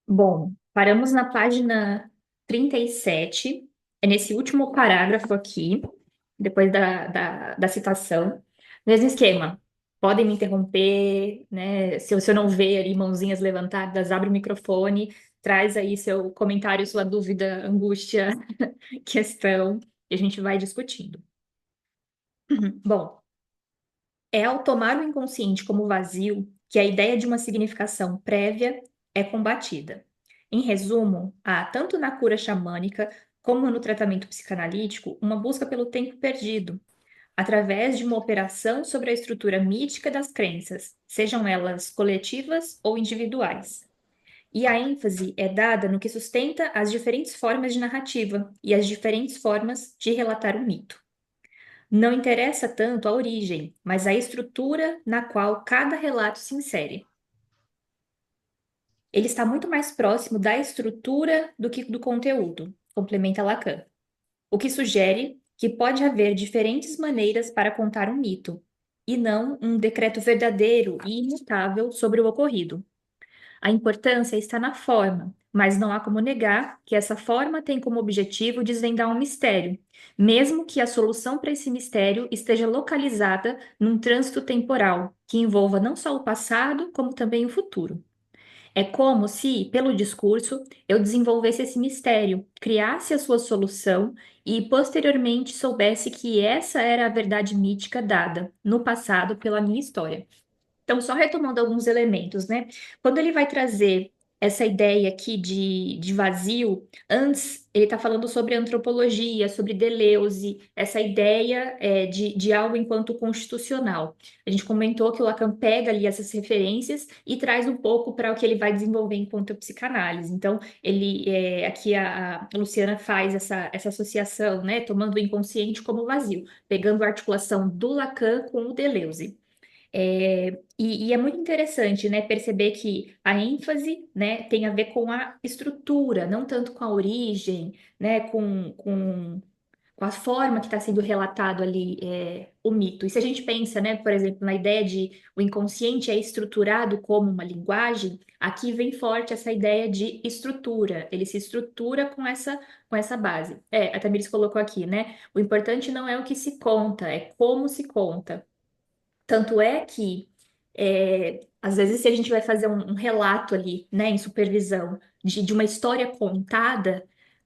Bom, paramos na página 37, é nesse último parágrafo aqui, depois da citação. Mesmo esquema, podem me interromper, né? Se eu não ver ali mãozinhas levantadas, abre o microfone, traz aí seu comentário, sua dúvida, angústia, questão, e a gente vai discutindo. Bom, é ao tomar o inconsciente como vazio que a ideia de uma significação prévia é combatida. Em resumo, há, tanto na cura xamânica como no tratamento psicanalítico, uma busca pelo tempo perdido, através de uma operação sobre a estrutura mítica das crenças, sejam elas coletivas ou individuais. E a ênfase é dada no que sustenta as diferentes formas de narrativa e as diferentes formas de relatar o mito. Não interessa tanto a origem, mas a estrutura na qual cada relato se insere. Ele está muito mais próximo da estrutura do que do conteúdo, complementa Lacan, o que sugere que pode haver diferentes maneiras para contar um mito, e não um decreto verdadeiro e imutável sobre o ocorrido. A importância está na forma, mas não há como negar que essa forma tem como objetivo desvendar um mistério, mesmo que a solução para esse mistério esteja localizada num trânsito temporal, que envolva não só o passado, como também o futuro. É como se, pelo discurso, eu desenvolvesse esse mistério, criasse a sua solução e, posteriormente, soubesse que essa era a verdade mítica dada no passado pela minha história. Então, só retomando alguns elementos, né? Quando ele vai trazer essa ideia aqui de vazio, antes ele está falando sobre antropologia, sobre Deleuze, essa ideia de algo enquanto constitucional. A gente comentou que o Lacan pega ali essas referências e traz um pouco para o que ele vai desenvolver enquanto psicanálise. Então, aqui a Luciana faz essa associação, né? Tomando o inconsciente como vazio, pegando a articulação do Lacan com o Deleuze. E é muito interessante, né, perceber que a ênfase, né, tem a ver com a estrutura, não tanto com a origem, né, com a forma que está sendo relatado ali o mito. E se a gente pensa, né, por exemplo, na ideia de o inconsciente é estruturado como uma linguagem, aqui vem forte essa ideia de estrutura. Ele se estrutura com essa base. A Tamiris colocou aqui, né? O importante não é o que se conta, é como se conta. Tanto é que, às vezes, se a gente vai fazer um relato ali, né, em supervisão, de uma história contada,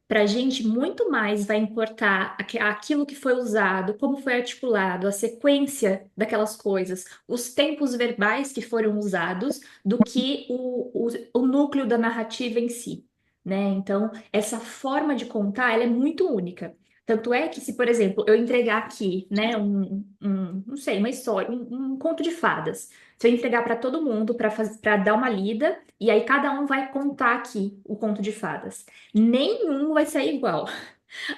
para a gente muito mais vai importar aquilo que foi usado, como foi articulado, a sequência daquelas coisas, os tempos verbais que foram usados, do que o núcleo da narrativa em si, né? Então, essa forma de contar, ela é muito única. Tanto é que se, por exemplo, eu entregar aqui, né, não sei, uma história, um conto de fadas, se eu entregar para todo mundo para dar uma lida, e aí cada um vai contar aqui o conto de fadas. Nenhum vai sair igual,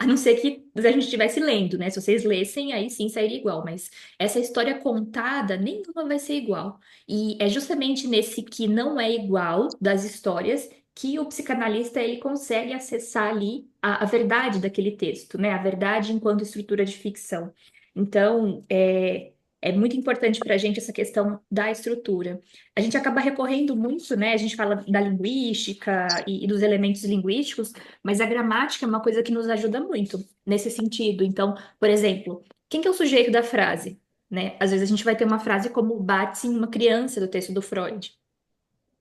a não ser que a gente estivesse lendo, né? Se vocês lessem, aí sim sairia igual, mas essa história contada, nenhuma vai ser igual. E é justamente nesse que não é igual das histórias que o psicanalista ele consegue acessar ali a verdade daquele texto, né? A verdade enquanto estrutura de ficção. Então, é muito importante para a gente essa questão da estrutura. A gente acaba recorrendo muito, né? A gente fala da linguística e dos elementos linguísticos, mas a gramática é uma coisa que nos ajuda muito nesse sentido. Então, por exemplo, quem que é o sujeito da frase? Né? Às vezes a gente vai ter uma frase como bate em uma criança do texto do Freud.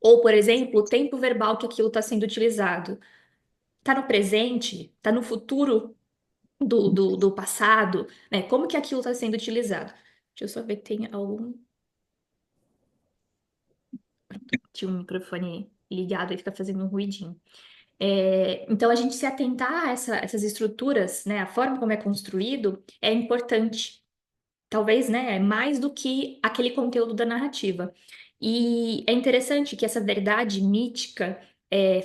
Ou, por exemplo, o tempo verbal que aquilo está sendo utilizado. Está no presente? Está no futuro do passado? Né? Como que aquilo está sendo utilizado? Deixa eu só ver que tem algum. Tinha um microfone ligado e fica fazendo um ruidinho. Então, a gente se atentar a essas estruturas, né, a forma como é construído, é importante. Talvez, né, mais do que aquele conteúdo da narrativa. E é interessante que essa verdade mítica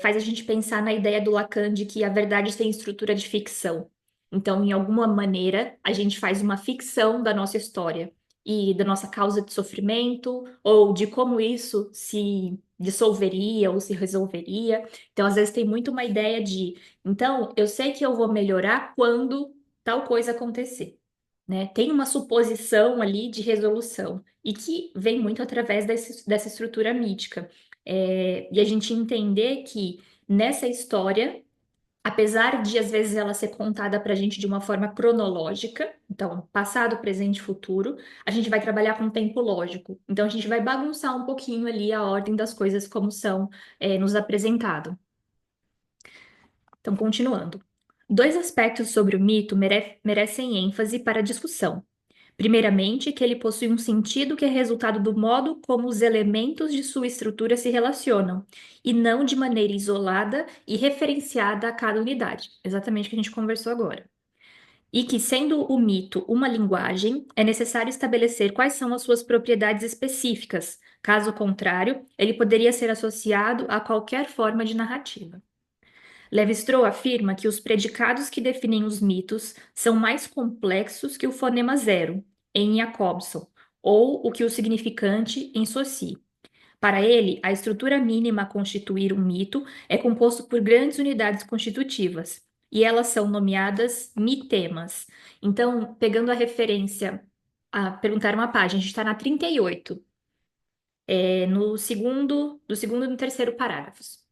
faz a gente pensar na ideia do Lacan de que a verdade tem estrutura de ficção. Então, em alguma maneira, a gente faz uma ficção da nossa história e da nossa causa de sofrimento, ou de como isso se dissolveria ou se resolveria. Então, às vezes, tem muito uma ideia de, então, eu sei que eu vou melhorar quando tal coisa acontecer, né? Tem uma suposição ali de resolução e que vem muito através dessa estrutura mítica. E a gente entender que nessa história, apesar de às vezes ela ser contada para a gente de uma forma cronológica, então passado, presente, futuro, a gente vai trabalhar com tempo lógico. Então a gente vai bagunçar um pouquinho ali a ordem das coisas como são, nos apresentado. Então, continuando. Dois aspectos sobre o mito merecem ênfase para a discussão. Primeiramente, que ele possui um sentido que é resultado do modo como os elementos de sua estrutura se relacionam, e não de maneira isolada e referenciada a cada unidade. Exatamente o que a gente conversou agora. E que, sendo o mito uma linguagem, é necessário estabelecer quais são as suas propriedades específicas. Caso contrário, ele poderia ser associado a qualquer forma de narrativa. Levi-Strauss afirma que os predicados que definem os mitos são mais complexos que o fonema zero, em Jacobson, ou o que o significante em Saussure. Para ele, a estrutura mínima a constituir um mito é composto por grandes unidades constitutivas, e elas são nomeadas mitemas. Então, pegando a referência a perguntar uma página, a gente está na 38, no segundo, do segundo e no terceiro parágrafos.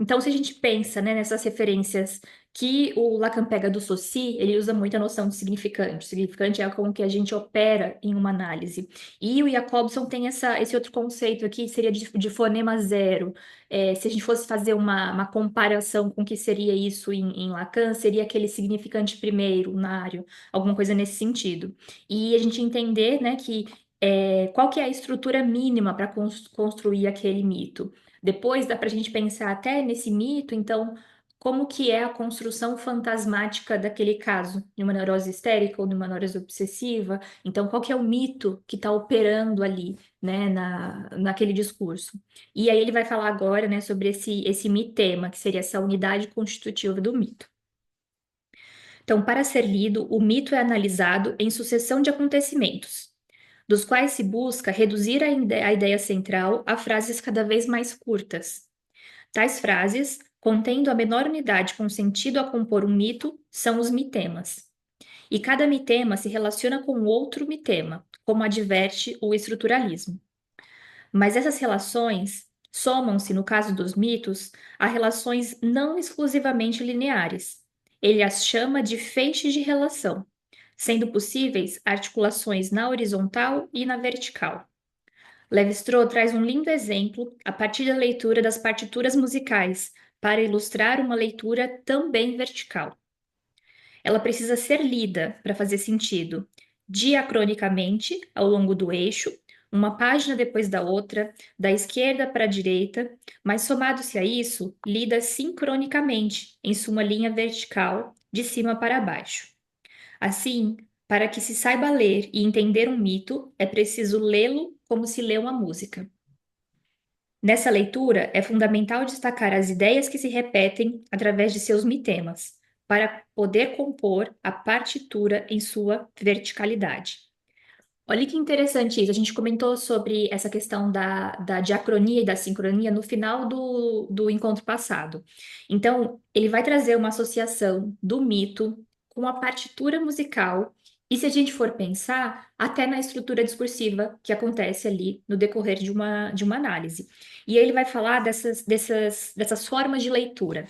Então, se a gente pensa, né, nessas referências que o Lacan pega do Saussure, ele usa muito a noção de significante. O significante é como que a gente opera em uma análise. E o Jacobson tem esse outro conceito aqui, seria de fonema zero. Se a gente fosse fazer uma comparação com o que seria isso em Lacan, seria aquele significante primeiro, unário, alguma coisa nesse sentido. E a gente entender, né, que qual que é a estrutura mínima para construir aquele mito. Depois dá para a gente pensar até nesse mito, então, como que é a construção fantasmática daquele caso, de uma neurose histérica ou de uma neurose obsessiva. Então, qual que é o mito que está operando ali, né, naquele discurso. E aí ele vai falar agora, né, sobre esse mitema, que seria essa unidade constitutiva do mito. Então, para ser lido, o mito é analisado em sucessão de acontecimentos, dos quais se busca reduzir a ideia central a frases cada vez mais curtas. Tais frases, contendo a menor unidade com sentido a compor um mito, são os mitemas. E cada mitema se relaciona com outro mitema, como adverte o estruturalismo. Mas essas relações somam-se, no caso dos mitos, a relações não exclusivamente lineares. Ele as chama de feixes de relação, sendo possíveis articulações na horizontal e na vertical. Levi-Strauss traz um lindo exemplo a partir da leitura das partituras musicais, para ilustrar uma leitura também vertical. Ela precisa ser lida para fazer sentido, diacronicamente, ao longo do eixo, uma página depois da outra, da esquerda para a direita, mas somado-se a isso, lida sincronicamente, em sua linha vertical, de cima para baixo. Assim, para que se saiba ler e entender um mito, é preciso lê-lo como se lê uma música. Nessa leitura, é fundamental destacar as ideias que se repetem através de seus mitemas, para poder compor a partitura em sua verticalidade. Olha que interessante isso. A gente comentou sobre essa questão da diacronia e da sincronia no final do encontro passado. Então, ele vai trazer uma associação do mito com a partitura musical, e se a gente for pensar, até na estrutura discursiva que acontece ali no decorrer de uma análise. E aí ele vai falar dessas formas de leitura.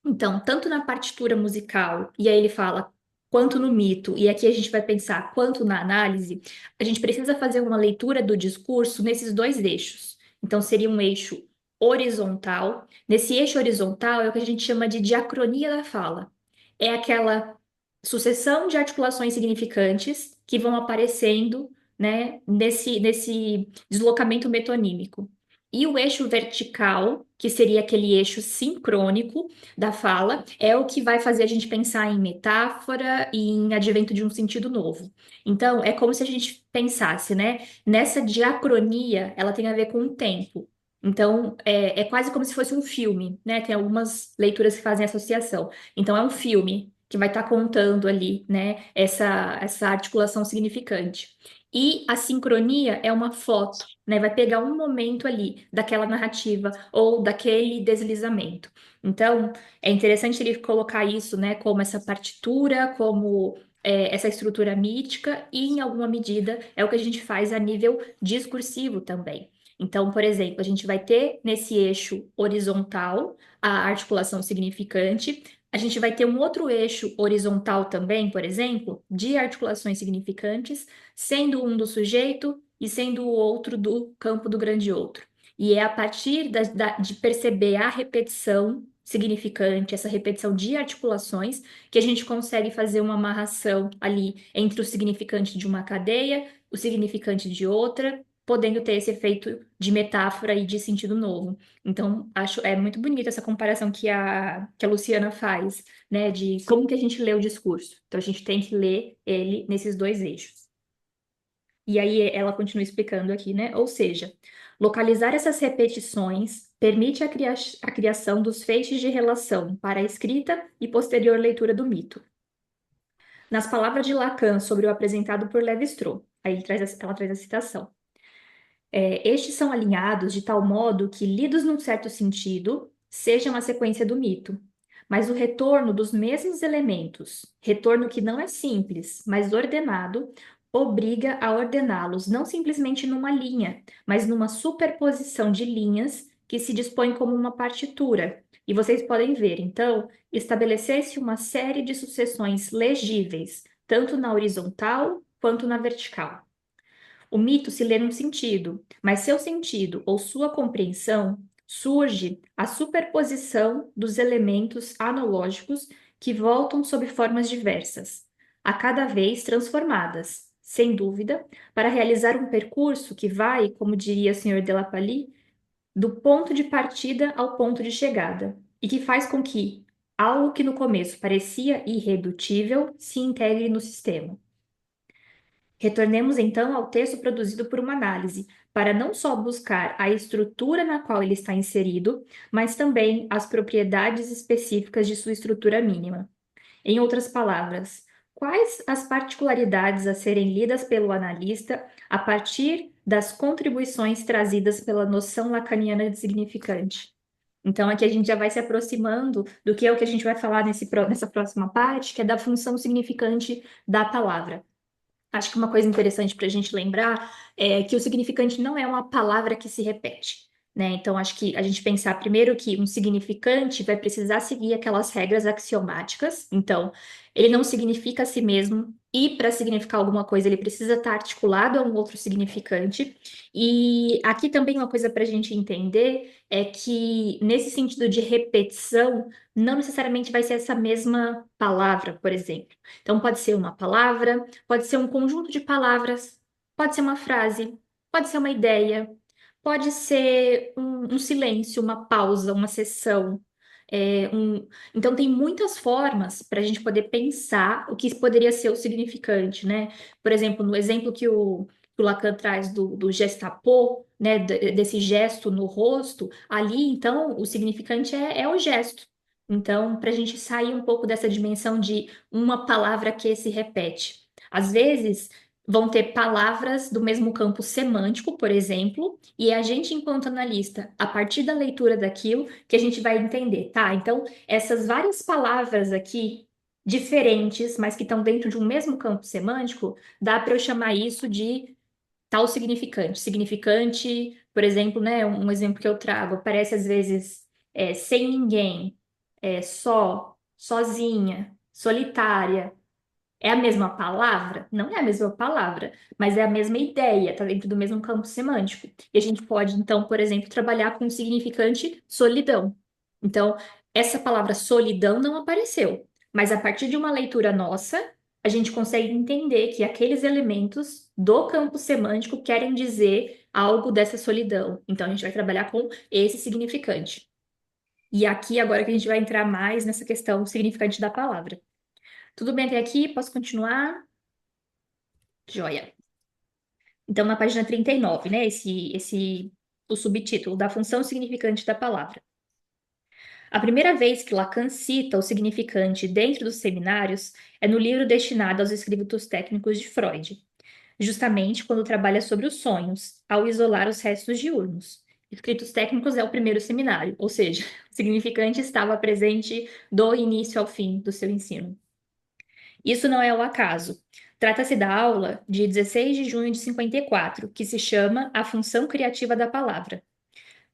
Então, tanto na partitura musical, e aí ele fala quanto no mito, e aqui a gente vai pensar quanto na análise, a gente precisa fazer uma leitura do discurso nesses dois eixos. Então, seria um eixo horizontal. Nesse eixo horizontal é o que a gente chama de diacronia da fala. É aquela sucessão de articulações significantes que vão aparecendo, né, nesse deslocamento metonímico. E o eixo vertical, que seria aquele eixo sincrônico da fala, é o que vai fazer a gente pensar em metáfora e em advento de um sentido novo. Então, é como se a gente pensasse, né? Nessa diacronia, ela tem a ver com o tempo. Então, é quase como se fosse um filme, né? Tem algumas leituras que fazem associação. Então, é um filme que vai estar contando ali, né? Essa articulação significante. E a sincronia é uma foto, né? Vai pegar um momento ali daquela narrativa ou daquele deslizamento. Então, é interessante ele colocar isso, né, como essa partitura, como essa estrutura mítica, e em alguma medida é o que a gente faz a nível discursivo também. Então, por exemplo, a gente vai ter nesse eixo horizontal a articulação significante, a gente vai ter um outro eixo horizontal também, por exemplo, de articulações significantes, sendo um do sujeito e sendo o outro do campo do grande outro. E é a partir de perceber a repetição significante, essa repetição de articulações, que a gente consegue fazer uma amarração ali entre o significante de uma cadeia, o significante de outra, podendo ter esse efeito de metáfora e de sentido novo. Então, acho muito bonita essa comparação que a Luciana faz, né, de como que a gente lê o discurso. Então, a gente tem que ler ele nesses dois eixos. E aí ela continua explicando aqui, né? Ou seja, localizar essas repetições permite a criação dos feixes de relação para a escrita e posterior leitura do mito. Nas palavras de Lacan sobre o apresentado por Lévi-Strauss, ela traz a citação. Estes são alinhados de tal modo que, lidos num certo sentido, sejam a sequência do mito. Mas o retorno dos mesmos elementos, retorno que não é simples, mas ordenado, obriga a ordená-los não simplesmente numa linha, mas numa superposição de linhas que se dispõe como uma partitura. E vocês podem ver, então, estabelecer-se uma série de sucessões legíveis, tanto na horizontal quanto na vertical. O mito se lê num sentido, mas seu sentido ou sua compreensão surge a superposição dos elementos analógicos que voltam sob formas diversas, a cada vez transformadas, sem dúvida, para realizar um percurso que vai, como diria o Sr. de la Palisse, do ponto de partida ao ponto de chegada, e que faz com que algo que no começo parecia irredutível se integre no sistema. Retornemos então ao texto produzido por uma análise, para não só buscar a estrutura na qual ele está inserido, mas também as propriedades específicas de sua estrutura mínima. Em outras palavras, quais as particularidades a serem lidas pelo analista a partir das contribuições trazidas pela noção lacaniana de significante? Então, aqui a gente já vai se aproximando do que é o que a gente vai falar nessa próxima parte, que é da função significante da palavra. Acho que uma coisa interessante para a gente lembrar é que o significante não é uma palavra que se repete, né? Então, acho que a gente pensar primeiro que um significante vai precisar seguir aquelas regras axiomáticas. Então, ele não significa a si mesmo, e para significar alguma coisa, ele precisa estar articulado a um outro significante. E aqui também uma coisa para a gente entender é que, nesse sentido de repetição, não necessariamente vai ser essa mesma palavra, por exemplo. Então, pode ser uma palavra. Pode ser um conjunto de palavras, pode ser uma frase, pode ser uma ideia, pode ser um silêncio, uma pausa, uma sessão. Então, tem muitas formas para a gente poder pensar o que poderia ser o significante, né? Por exemplo, no exemplo que o Lacan traz do gestapo, né, desse gesto no rosto, ali, então, o significante é o gesto. Então, para a gente sair um pouco dessa dimensão de uma palavra que se repete. Às vezes, vão ter palavras do mesmo campo semântico, por exemplo, e é a gente, enquanto analista, a partir da leitura daquilo, que a gente vai entender, tá? Então, essas várias palavras aqui, diferentes, mas que estão dentro de um mesmo campo semântico, dá para eu chamar isso de tal significante. Significante, por exemplo, né? Um exemplo que eu trago, aparece às vezes sem ninguém, só, sozinha, solitária. É a mesma palavra? Não é a mesma palavra, mas é a mesma ideia, está dentro do mesmo campo semântico. E a gente pode, então, por exemplo, trabalhar com o significante solidão. Então, essa palavra solidão não apareceu, mas a partir de uma leitura nossa, a gente consegue entender que aqueles elementos do campo semântico querem dizer algo dessa solidão. Então, a gente vai trabalhar com esse significante. E aqui, agora que a gente vai entrar mais nessa questão significante da palavra. Tudo bem até aqui? Posso continuar? Joia. Então, na página 39, né? O subtítulo da função significante da palavra. A primeira vez que Lacan cita o significante dentro dos seminários é no livro destinado aos escritos técnicos de Freud, justamente quando trabalha sobre os sonhos, ao isolar os restos diurnos. Escritos técnicos é o primeiro seminário, ou seja, o significante estava presente do início ao fim do seu ensino. Isso não é o acaso. Trata-se da aula de 16 de junho de 54, que se chama A Função Criativa da Palavra.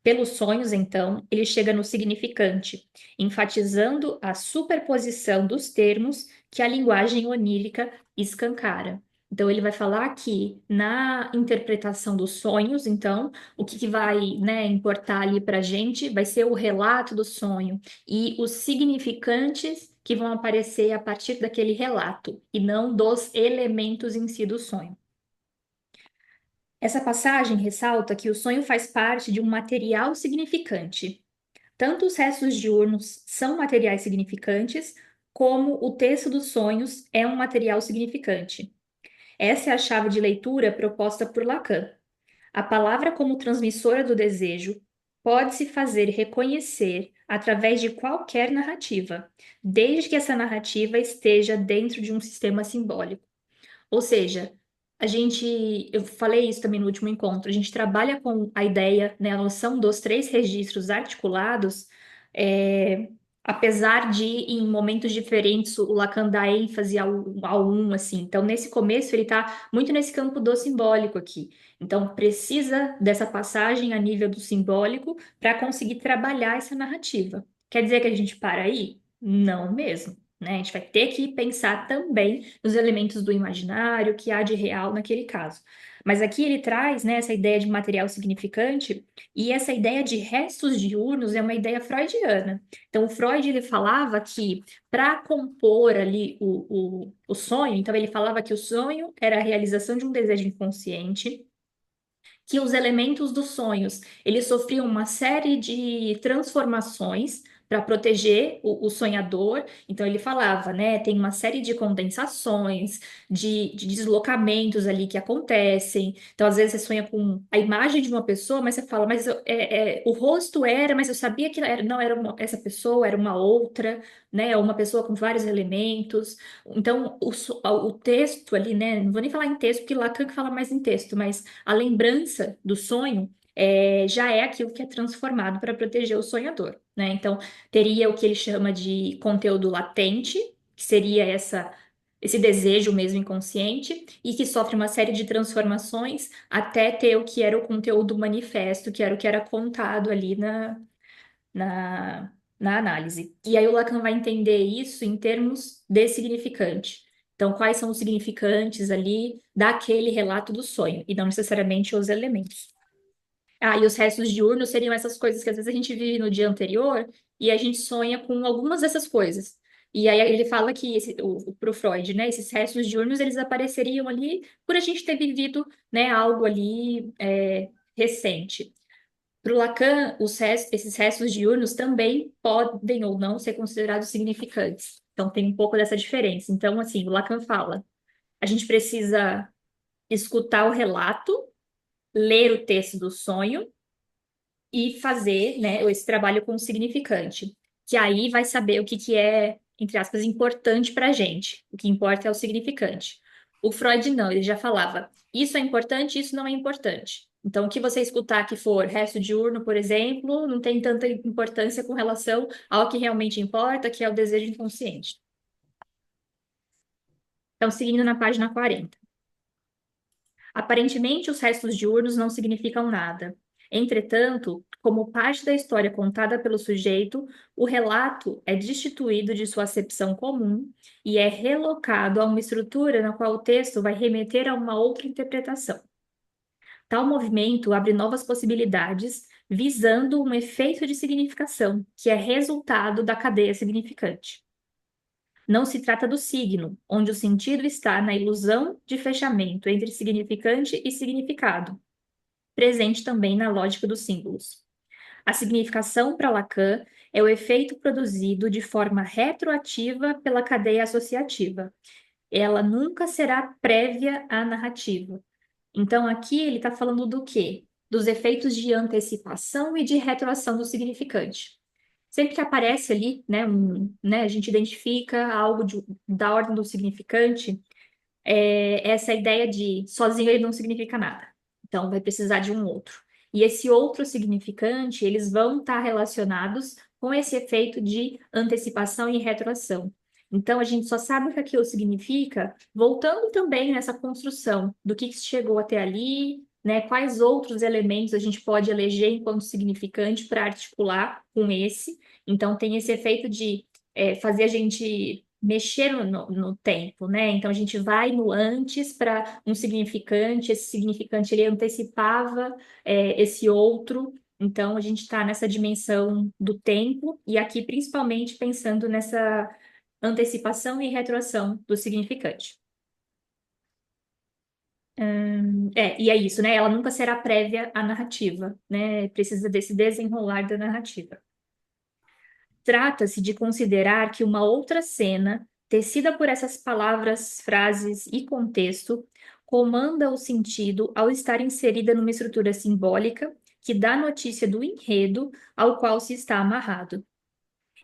Pelos sonhos, então, ele chega no significante, enfatizando a superposição dos termos que a linguagem onírica escancara. Então, ele vai falar que na interpretação dos sonhos, então, o que vai, né, importar ali para a gente vai ser o relato do sonho e os significantes que vão aparecer a partir daquele relato e não dos elementos em si do sonho. Essa passagem ressalta que o sonho faz parte de um material significante. Tanto os restos diurnos são materiais significantes, como o texto dos sonhos é um material significante. Essa é a chave de leitura proposta por Lacan. A palavra, como transmissora do desejo, pode se fazer reconhecer através de qualquer narrativa, desde que essa narrativa esteja dentro de um sistema simbólico. Ou seja, eu falei isso também no último encontro, a gente trabalha com a ideia, né, a noção dos três registros articulados, é, apesar de, em momentos diferentes, o Lacan dá ênfase ao um, assim. Então, nesse começo, ele está muito nesse campo do simbólico aqui. Então, precisa dessa passagem a nível do simbólico para conseguir trabalhar essa narrativa. Quer dizer que a gente para aí? Não mesmo. Né? A gente vai ter que pensar também nos elementos do imaginário que há de real naquele caso. Mas aqui ele traz, né, essa ideia de material significante e essa ideia de restos diurnos é uma ideia freudiana. Então, o Freud ele falava que para compor ali o sonho, então ele falava que o sonho era a realização de um desejo inconsciente, que os elementos dos sonhos eles sofriam uma série de transformações para proteger o sonhador. Então ele falava, né, tem uma série de condensações, de deslocamentos ali que acontecem. Então às vezes você sonha com a imagem de uma pessoa, mas você fala, mas o rosto era, mas eu sabia que não era essa pessoa, era uma outra, né, uma pessoa com vários elementos. Então o texto ali, né, não vou nem falar em texto, porque Lacan que fala mais em texto, mas a lembrança do sonho já é aquilo que é transformado para proteger o sonhador, né? Então, teria o que ele chama de conteúdo latente, que seria esse desejo mesmo inconsciente, e que sofre uma série de transformações até ter o que era o conteúdo manifesto, que era o que era contado ali na, na análise. E aí o Lacan vai entender isso em termos de significante. Então, quais são os significantes ali daquele relato do sonho, e não necessariamente os elementos. Ah, e os restos diurnos seriam essas coisas que às vezes a gente vive no dia anterior e a gente sonha com algumas dessas coisas. E aí ele fala que, pro Freud, né, esses restos diurnos, eles apareceriam ali por a gente ter vivido, né, algo ali recente. Para o Lacan, esses restos diurnos também podem ou não ser considerados significantes. Então, tem um pouco dessa diferença. Então, assim, o Lacan fala, a gente precisa escutar o relato, ler o texto do sonho e fazer, né, esse trabalho com o significante, que aí vai saber o que que é, entre aspas, importante para a gente. O que importa é o significante. O Freud não, ele já falava, isso é importante, isso não é importante. Então, o que você escutar que for resto diurno, por exemplo, não tem tanta importância com relação ao que realmente importa, que é o desejo inconsciente. Então, seguindo na página 40. Aparentemente, os restos diurnos não significam nada. Entretanto, como parte da história contada pelo sujeito, o relato é destituído de sua acepção comum e é relocado a uma estrutura na qual o texto vai remeter a uma outra interpretação. Tal movimento abre novas possibilidades, visando um efeito de significação, que é resultado da cadeia significante. Não se trata do signo, onde o sentido está na ilusão de fechamento entre significante e significado, presente também na lógica dos símbolos. A significação para Lacan é o efeito produzido de forma retroativa pela cadeia associativa. Ela nunca será prévia à narrativa. Então, aqui ele está falando do quê? Dos efeitos de antecipação e de retroação do significante. Sempre que aparece ali, né, a gente identifica algo da ordem do significante, essa ideia de sozinho ele não significa nada. Então, vai precisar de um outro. E esse outro significante, eles vão estar relacionados com esse efeito de antecipação e retroação. Então, a gente só sabe o que aquilo significa voltando também nessa construção do que chegou até ali, né? Quais outros elementos a gente pode eleger enquanto significante para articular com esse. Então, tem esse efeito de fazer a gente mexer no tempo, né? Então, a gente vai no antes para um significante, esse significante ele antecipava esse outro. Então, a gente está nessa dimensão do tempo, e aqui principalmente pensando nessa antecipação e retroação do significante. E é isso, né? Ela nunca será prévia à narrativa, né? Precisa desse desenrolar da narrativa. Trata-se de considerar que uma outra cena, tecida por essas palavras, frases e contexto, comanda o sentido ao estar inserida numa estrutura simbólica que dá notícia do enredo ao qual se está amarrado.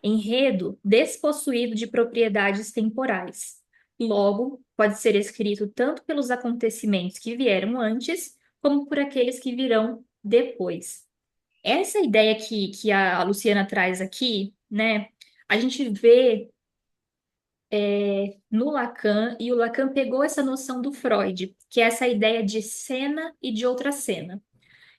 Enredo despossuído de propriedades temporais. Logo, pode ser escrito tanto pelos acontecimentos que vieram antes, como por aqueles que virão depois. Essa ideia que a Luciana traz aqui, né? A gente vê no Lacan, e o Lacan pegou essa noção do Freud, que é essa ideia de cena e de outra cena.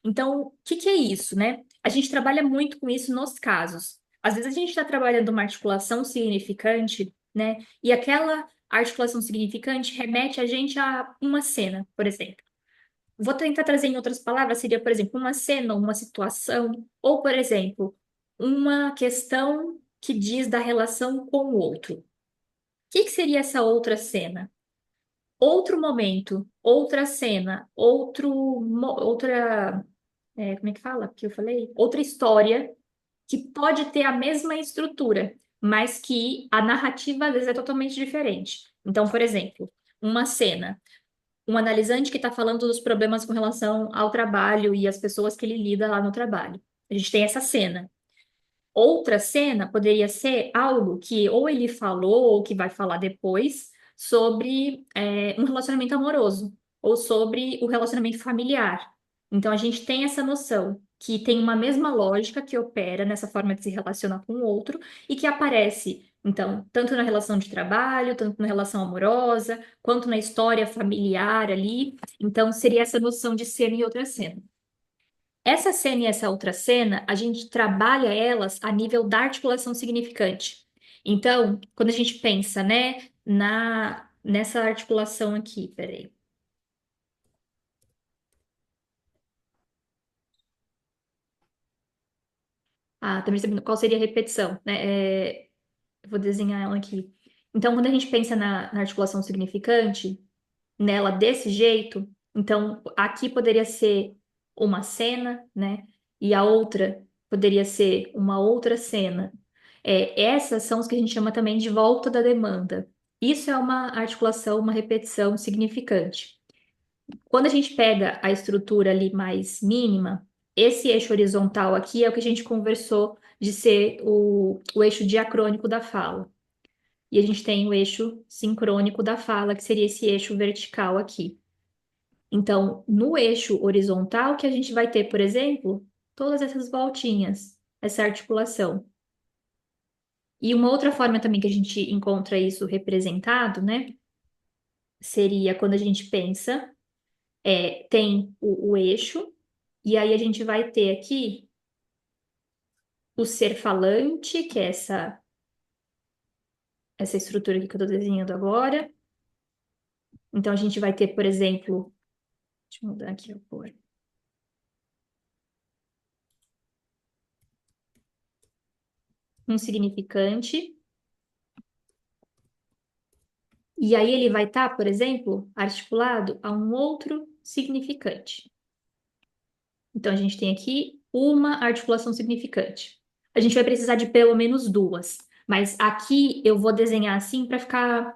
Então, o que que é isso, né? A gente trabalha muito com isso nos casos. Às vezes a gente está trabalhando uma articulação significante, né? E aquela articulação significante remete a gente a uma cena, por exemplo. Vou tentar trazer em outras palavras, seria, por exemplo, uma cena, uma situação, ou, por exemplo, uma questão que diz da relação com o outro. O que que seria essa outra cena? Outro momento, outra cena, outra como é que fala? Que eu falei? Outra história que pode ter a mesma estrutura, mas que a narrativa às vezes é totalmente diferente. Então, por exemplo, uma cena, um analisante que está falando dos problemas com relação ao trabalho e as pessoas que ele lida lá no trabalho. A gente tem essa cena. Outra cena poderia ser algo que ou ele falou ou que vai falar depois sobre um relacionamento amoroso ou sobre o relacionamento familiar. Então a gente tem essa noção que tem uma mesma lógica que opera nessa forma de se relacionar com o outro e que aparece, então, tanto na relação de trabalho, tanto na relação amorosa, quanto na história familiar ali. Então seria essa noção de cena e outra cena. Essa cena e essa outra cena, a gente trabalha elas a nível da articulação significante. Então, quando a gente pensa, né, nessa articulação aqui, peraí. Ah, também sabendo qual seria a repetição, né? Eu vou desenhar ela aqui. Então, quando a gente pensa na articulação significante, nela desse jeito, então aqui poderia ser uma cena, né? E a outra poderia ser uma outra cena. Essas são os que a gente chama também de volta da demanda. Isso é uma articulação, uma repetição significante. Quando a gente pega a estrutura ali mais mínima, esse eixo horizontal aqui é o que a gente conversou de ser o eixo diacrônico da fala. E a gente tem o eixo sincrônico da fala, que seria esse eixo vertical aqui. Então, no eixo horizontal, que a gente vai ter, por exemplo, todas essas voltinhas, essa articulação. E uma outra forma também que a gente encontra isso representado, né, seria quando a gente pensa, tem o eixo, e aí a gente vai ter aqui o ser falante, que é essa estrutura aqui que eu estou desenhando agora. Então, a gente vai ter, por exemplo, deixa eu mudar aqui a cor. Um significante. E aí ele vai estar, por exemplo, articulado a um outro significante. Então, a gente tem aqui uma articulação significante. A gente vai precisar de pelo menos duas, mas aqui eu vou desenhar assim para ficar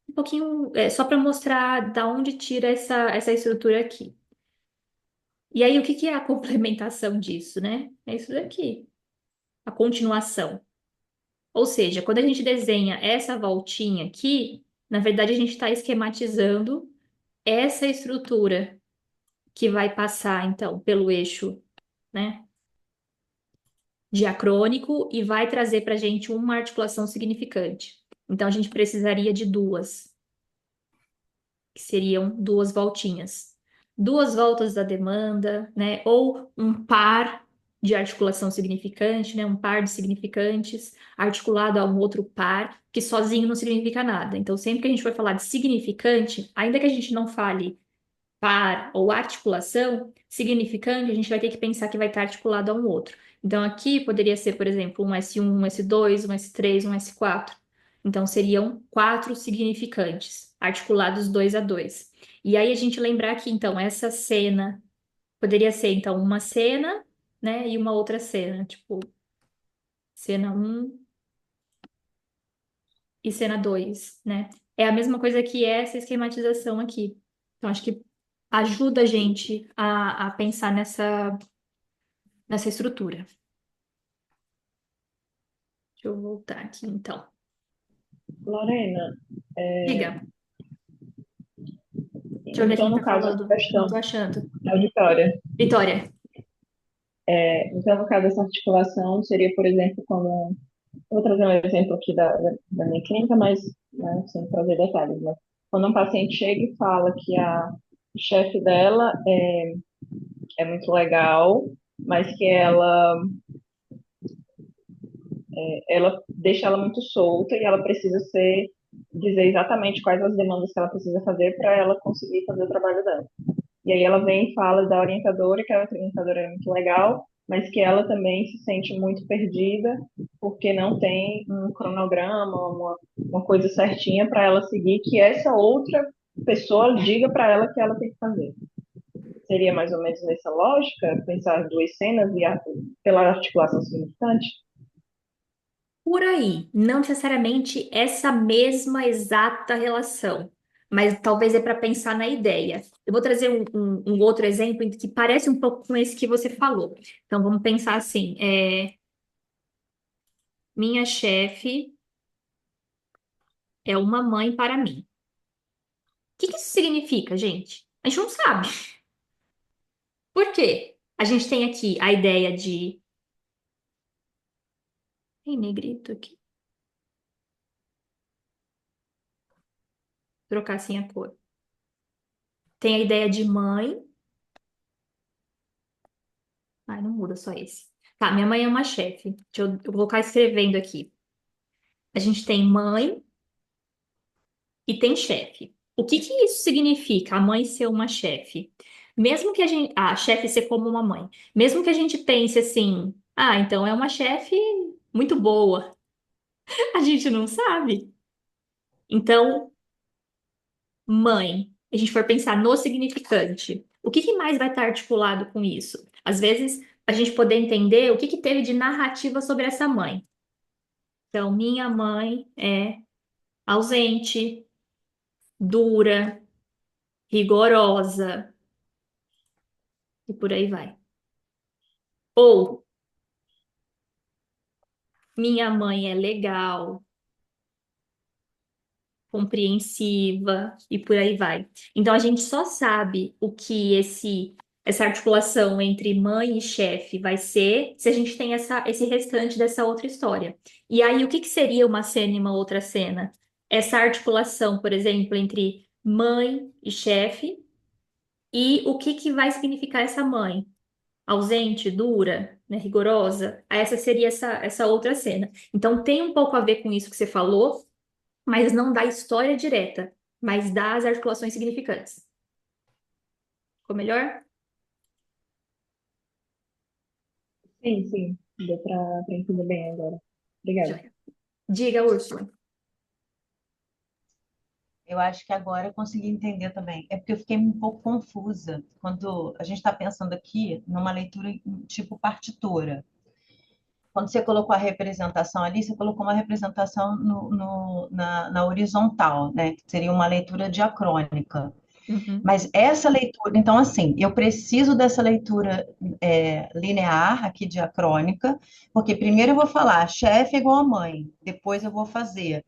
um pouquinho, só para mostrar da onde tira essa estrutura aqui. E aí, o que que é a complementação disso, né? É isso daqui, a continuação. Ou seja, quando a gente desenha essa voltinha aqui, na verdade a gente está esquematizando essa estrutura que vai passar, então, pelo eixo, né, diacrônico e vai trazer para a gente uma articulação significante. Então a gente precisaria de duas, que seriam duas voltinhas. Duas voltas da demanda, né? Ou um par de articulação significante, né? Um par de significantes articulado a um outro par, que sozinho não significa nada. Então, sempre que a gente for falar de significante, ainda que a gente não fale par ou articulação, significante, a gente vai ter que pensar que vai estar articulado a um outro. Então, aqui poderia ser, por exemplo, um S1, um S2, um S3, um S4. Então, seriam quatro significantes, articulados dois a dois. E aí, a gente lembrar que, então, essa cena poderia ser, então, uma cena, né, e uma outra cena, tipo, cena um e cena 2, né? É a mesma coisa que essa esquematização aqui. Então, acho que ajuda a gente a pensar nessa estrutura. Deixa eu voltar aqui, então. Lorena, Diga, deixa eu ver então quem no tá caso, essa falando. Não tô questão achando. da Vitória, Vitória. então no caso dessa articulação seria, por exemplo, quando, vou trazer um exemplo aqui da minha clínica, mas né, sem trazer detalhes, mas quando um paciente chega e fala que a chefe dela é muito legal, mas que ela deixa ela muito solta e ela precisa dizer exatamente quais as demandas que ela precisa fazer para ela conseguir fazer o trabalho dela. E aí ela vem e fala da orientadora, que a orientadora é muito legal, mas que ela também se sente muito perdida porque não tem um cronograma, uma coisa certinha para ela seguir, que essa outra pessoa diga para ela que ela tem que fazer. Seria mais ou menos nessa lógica, pensar duas cenas pela articulação significante? Por aí, não necessariamente essa mesma exata relação, mas talvez é para pensar na ideia. Eu vou trazer um outro exemplo que parece um pouco com esse que você falou. Então, vamos pensar assim: minha chefe é uma mãe para mim. O que que isso significa, gente? A gente não sabe. Por quê? A gente tem aqui a ideia de. Tem negrito aqui. Trocar assim a cor. Tem a ideia de mãe. Ai, não muda só esse. Tá, minha mãe é uma chefe. Eu vou colocar escrevendo aqui. A gente tem mãe e tem chefe. O que que isso significa, a mãe ser uma chefe? Mesmo que a gente. A chefe ser como uma mãe. Mesmo que a gente pense assim, ah, então é uma chefe muito boa. A gente não sabe. Então, mãe, a gente for pensar no significante, o que que mais vai estar articulado com isso? Às vezes, a gente poder entender o que que teve de narrativa sobre essa mãe. Então, minha mãe é ausente, dura, rigorosa e por aí vai. Ou minha mãe é legal, compreensiva e por aí vai. Então a gente só sabe o que essa articulação entre mãe e chefe vai ser se a gente tem esse restante dessa outra história. E aí o que que seria uma cena e uma outra cena? Essa articulação, por exemplo, entre mãe e chefe e o que que vai significar essa mãe? Ausente, dura, né, rigorosa? Essa seria essa outra cena. Então tem um pouco a ver com isso que você falou, mas não dá história direta, mas dá as articulações significantes. Ficou melhor? Sim, sim, deu para entender bem agora. Obrigada. Joia. Diga, Úrsula. Eu acho que agora eu consegui entender também. É porque eu fiquei um pouco confusa quando a gente está pensando aqui numa leitura tipo partitura. Quando você colocou a representação ali, você colocou uma representação na horizontal, né? Que seria uma leitura diacrônica. Uhum. Mas essa leitura, então, assim, eu preciso dessa leitura linear aqui, diacrônica, porque primeiro eu vou falar chefe é igual a mãe, depois eu vou fazer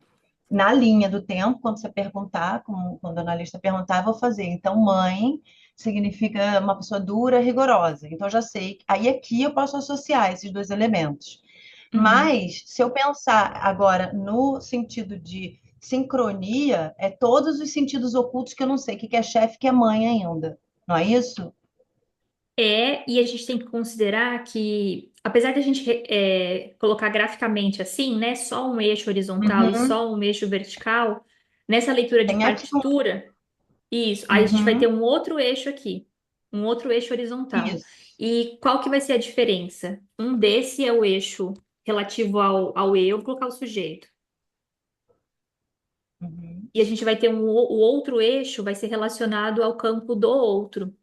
na linha do tempo, quando você perguntar, quando o analista perguntar, eu vou fazer. Então, mãe significa uma pessoa dura, rigorosa. Então, já sei. Aí aqui eu posso associar esses dois elementos. Uhum. Mas, se eu pensar agora no sentido de sincronia, é todos os sentidos ocultos que eu não sei o que que é chefe, o que é mãe ainda. Não é isso? E a gente tem que considerar que, apesar de a gente colocar graficamente assim, né, só um eixo horizontal e Uhum. só um eixo vertical, nessa leitura de Tem aqui partitura, isso, aí a gente vai ter uhum. um outro eixo aqui, um outro eixo horizontal. Isso. E qual que vai ser a diferença? Um desse é o eixo relativo ao eu, vou colocar o sujeito. Uhum. E a gente vai ter o outro eixo vai ser relacionado ao campo do outro.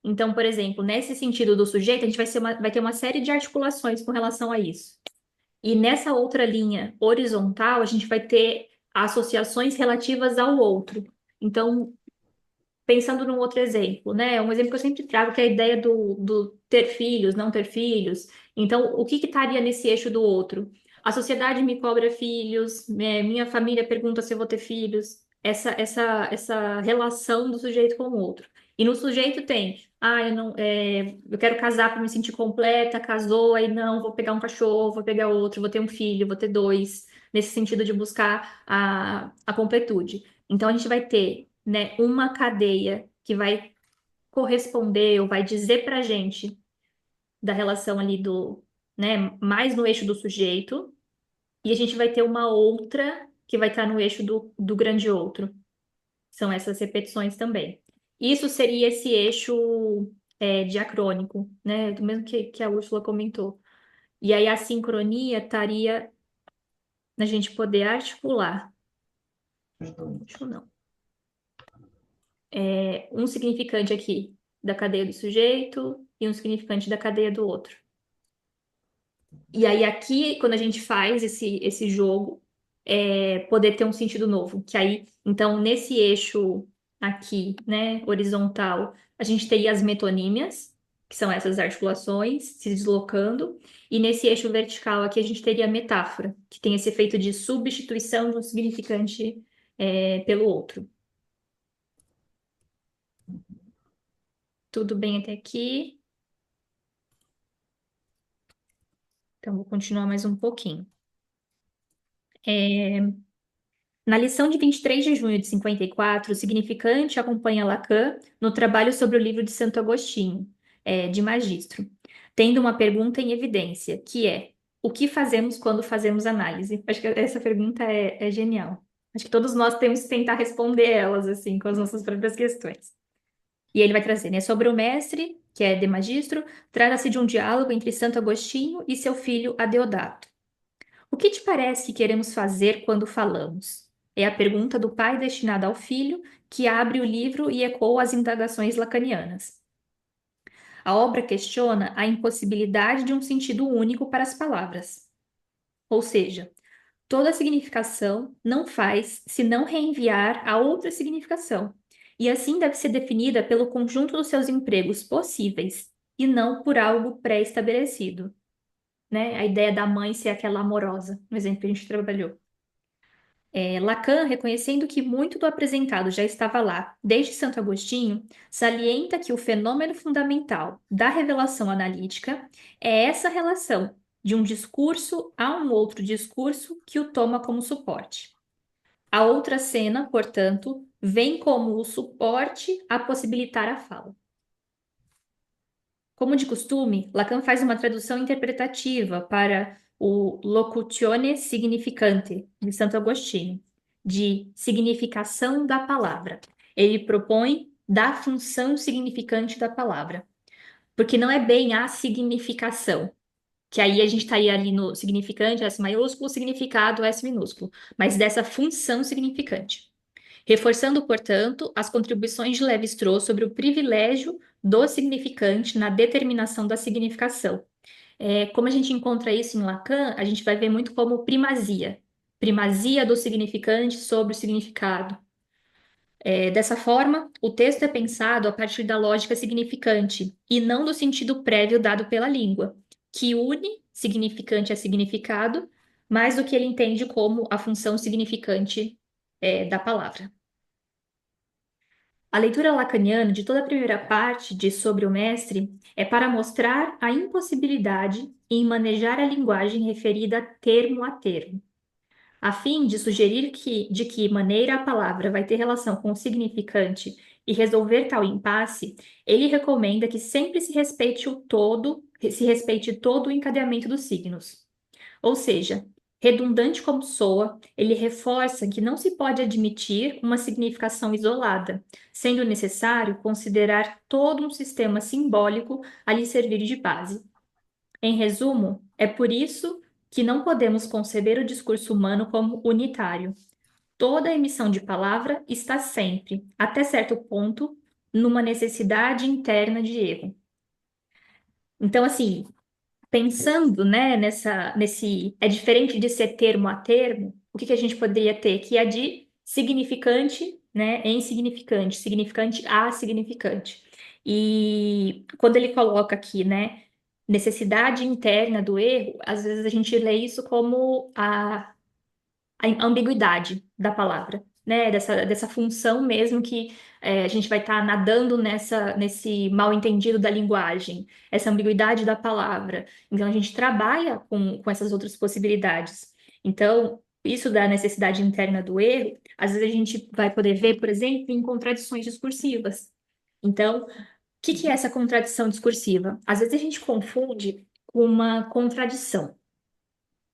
Então, por exemplo, nesse sentido do sujeito, a gente vai ter uma série de articulações com relação a isso. E nessa outra linha horizontal, a gente vai ter associações relativas ao outro. Então, pensando num outro exemplo, né? Um exemplo que eu sempre trago, que é a ideia do ter filhos, não ter filhos. Então, o que que estaria nesse eixo do outro? A sociedade me cobra filhos, minha família pergunta se eu vou ter filhos. Essa relação do sujeito com o outro. E no sujeito tem, eu não, eu quero casar para me sentir completa, casou, aí não, vou pegar um cachorro, vou pegar outro, vou ter um filho, vou ter dois, nesse sentido de buscar a completude. Então, a gente vai ter, né, uma cadeia que vai corresponder ou vai dizer para a gente da relação ali né, mais no eixo do sujeito, e a gente vai ter uma outra que vai estar no eixo do grande outro. São essas repetições também. Isso seria esse eixo diacrônico, né, do mesmo que a Úrsula comentou. E aí a sincronia estaria na gente poder articular. Os dois. Acho não. Um significante aqui da cadeia do sujeito e um significante da cadeia do outro. E aí aqui, quando a gente faz esse jogo, poder ter um sentido novo. Que aí, então, nesse eixo aqui, né, horizontal, a gente teria as metonímias, que são essas articulações se deslocando, e nesse eixo vertical aqui a gente teria a metáfora, que tem esse efeito de substituição de um significante pelo outro. Tudo bem até aqui? Então, vou continuar mais um pouquinho. Na lição de 23 de junho de 54, o significante acompanha Lacan no trabalho sobre o livro de Santo Agostinho, de Magistro, tendo uma pergunta em evidência, que é: o que fazemos quando fazemos análise? Acho que essa pergunta é genial. Acho que todos nós temos que tentar responder elas, assim, com as nossas próprias questões. E ele vai trazer, né, sobre o mestre, que é de Magistro, trata-se de um diálogo entre Santo Agostinho e seu filho Adeodato. O que te parece que queremos fazer quando falamos? É a pergunta do pai destinada ao filho, que abre o livro e ecoa as indagações lacanianas. A obra questiona a impossibilidade de um sentido único para as palavras. Ou seja, toda significação não faz senão reenviar a outra significação, e assim deve ser definida pelo conjunto dos seus empregos possíveis, e não por algo pré-estabelecido, né? A ideia da mãe ser aquela amorosa, no exemplo que a gente trabalhou. Lacan, reconhecendo que muito do apresentado já estava lá desde Santo Agostinho, salienta que o fenômeno fundamental da revelação analítica é essa relação de um discurso a um outro discurso que o toma como suporte. A outra cena, portanto, vem como o suporte a possibilitar a fala. Como de costume, Lacan faz uma tradução interpretativa para o locutione significante de Santo Agostinho, de significação da palavra. Ele propõe da função significante da palavra, porque não é bem a significação, que aí a gente estaria ali no significante, S maiúsculo, significado, S minúsculo, mas dessa função significante. Reforçando, portanto, as contribuições de Lévi-Strauss sobre o privilégio do significante na determinação da significação. Como a gente encontra isso em Lacan, a gente vai ver muito como primazia, primazia do significante sobre o significado. Dessa forma, o texto é pensado a partir da lógica significante e não do sentido prévio dado pela língua, que une significante a significado, mais do que ele entende como a função significante, da palavra. A leitura lacaniana de toda a primeira parte de Sobre o Mestre é para mostrar a impossibilidade em manejar a linguagem referida termo a termo, a fim de sugerir de que maneira a palavra vai ter relação com o significante e resolver tal impasse, ele recomenda que sempre se respeite todo o encadeamento dos signos. Ou seja, redundante como soa, ele reforça que não se pode admitir uma significação isolada, sendo necessário considerar todo um sistema simbólico a lhe servir de base. Em resumo, é por isso que não podemos conceber o discurso humano como unitário. Toda emissão de palavra está sempre, até certo ponto, numa necessidade interna de erro. Então, assim, pensando, né, nesse é diferente de ser termo a termo, o que que a gente poderia ter? Que é de significante, né, em significante, significante a significante. E quando ele coloca aqui, né, necessidade interna do erro, às vezes a gente lê isso como a ambiguidade da palavra, né? Dessa função mesmo que a gente vai estar nadando nesse mal-entendido da linguagem, essa ambiguidade da palavra. Então, a gente trabalha com essas outras possibilidades. Então, isso da necessidade interna do erro, às vezes a gente vai poder ver, por exemplo, em contradições discursivas. Então, o que que é essa contradição discursiva? Às vezes a gente confunde com uma contradição.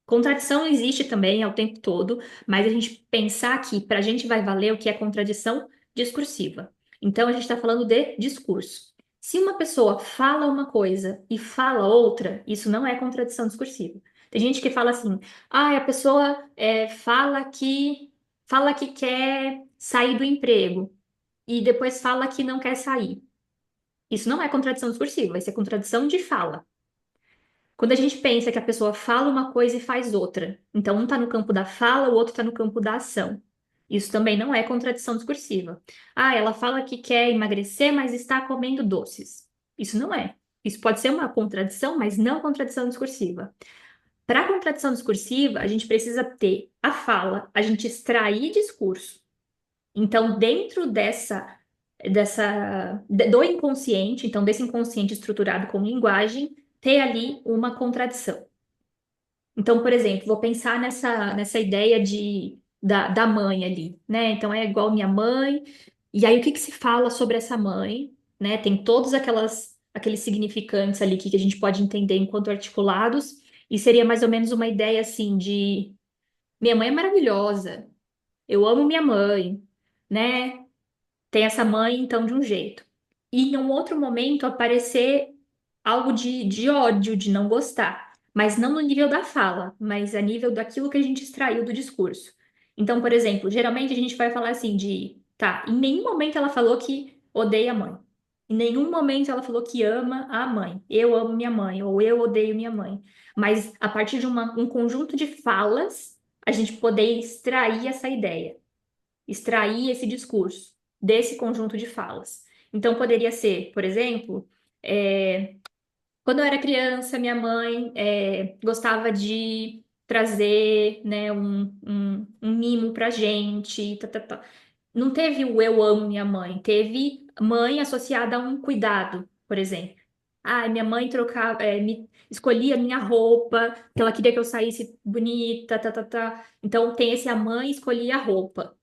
Contradição existe também ao tempo todo, mas a gente pensar que para a gente vai valer o que é contradição discursiva. Então a gente está falando de discurso. Se uma pessoa fala uma coisa e fala outra, isso não é contradição discursiva. Tem gente que fala assim, a pessoa fala que quer sair do emprego e depois fala que não quer sair. Isso não é contradição discursiva, isso é contradição de fala. Quando a gente pensa que a pessoa fala uma coisa e faz outra, então um está no campo da fala, o outro está no campo da ação. Isso também não é contradição discursiva. Ela fala que quer emagrecer, mas está comendo doces. Isso não é. Isso pode ser uma contradição, mas não contradição discursiva. Para contradição discursiva, a gente precisa ter a fala, a gente extrair discurso. Então, dentro do inconsciente, então desse inconsciente estruturado com linguagem, ter ali uma contradição. Então, por exemplo, vou pensar nessa ideia da mãe ali, né? Então, é igual minha mãe. E aí, o que que se fala sobre essa mãe, né? Tem todos aqueles significantes ali que a gente pode entender enquanto articulados. E seria mais ou menos uma ideia assim de minha mãe é maravilhosa, eu amo minha mãe, né? Tem essa mãe, então, de um jeito. E em um outro momento aparecer algo de ódio, de não gostar. Mas não no nível da fala, mas a nível daquilo que a gente extraiu do discurso. Então, por exemplo, geralmente a gente vai falar assim tá, em nenhum momento ela falou que odeia a mãe. Em nenhum momento ela falou que ama a mãe. Eu amo minha mãe, ou eu odeio minha mãe. Mas a partir de um conjunto de falas, a gente poder extrair essa ideia, extrair esse discurso desse conjunto de falas. Então, poderia ser, por exemplo, quando eu era criança, minha mãe gostava de trazer, né, um mimo pra gente, tá, tá, tá. Não teve o eu amo minha mãe, teve mãe associada a um cuidado, por exemplo. Minha mãe escolhia minha roupa, que ela queria que eu saísse bonita, tá, tá, tá. Então tem esse a mãe escolhia a roupa.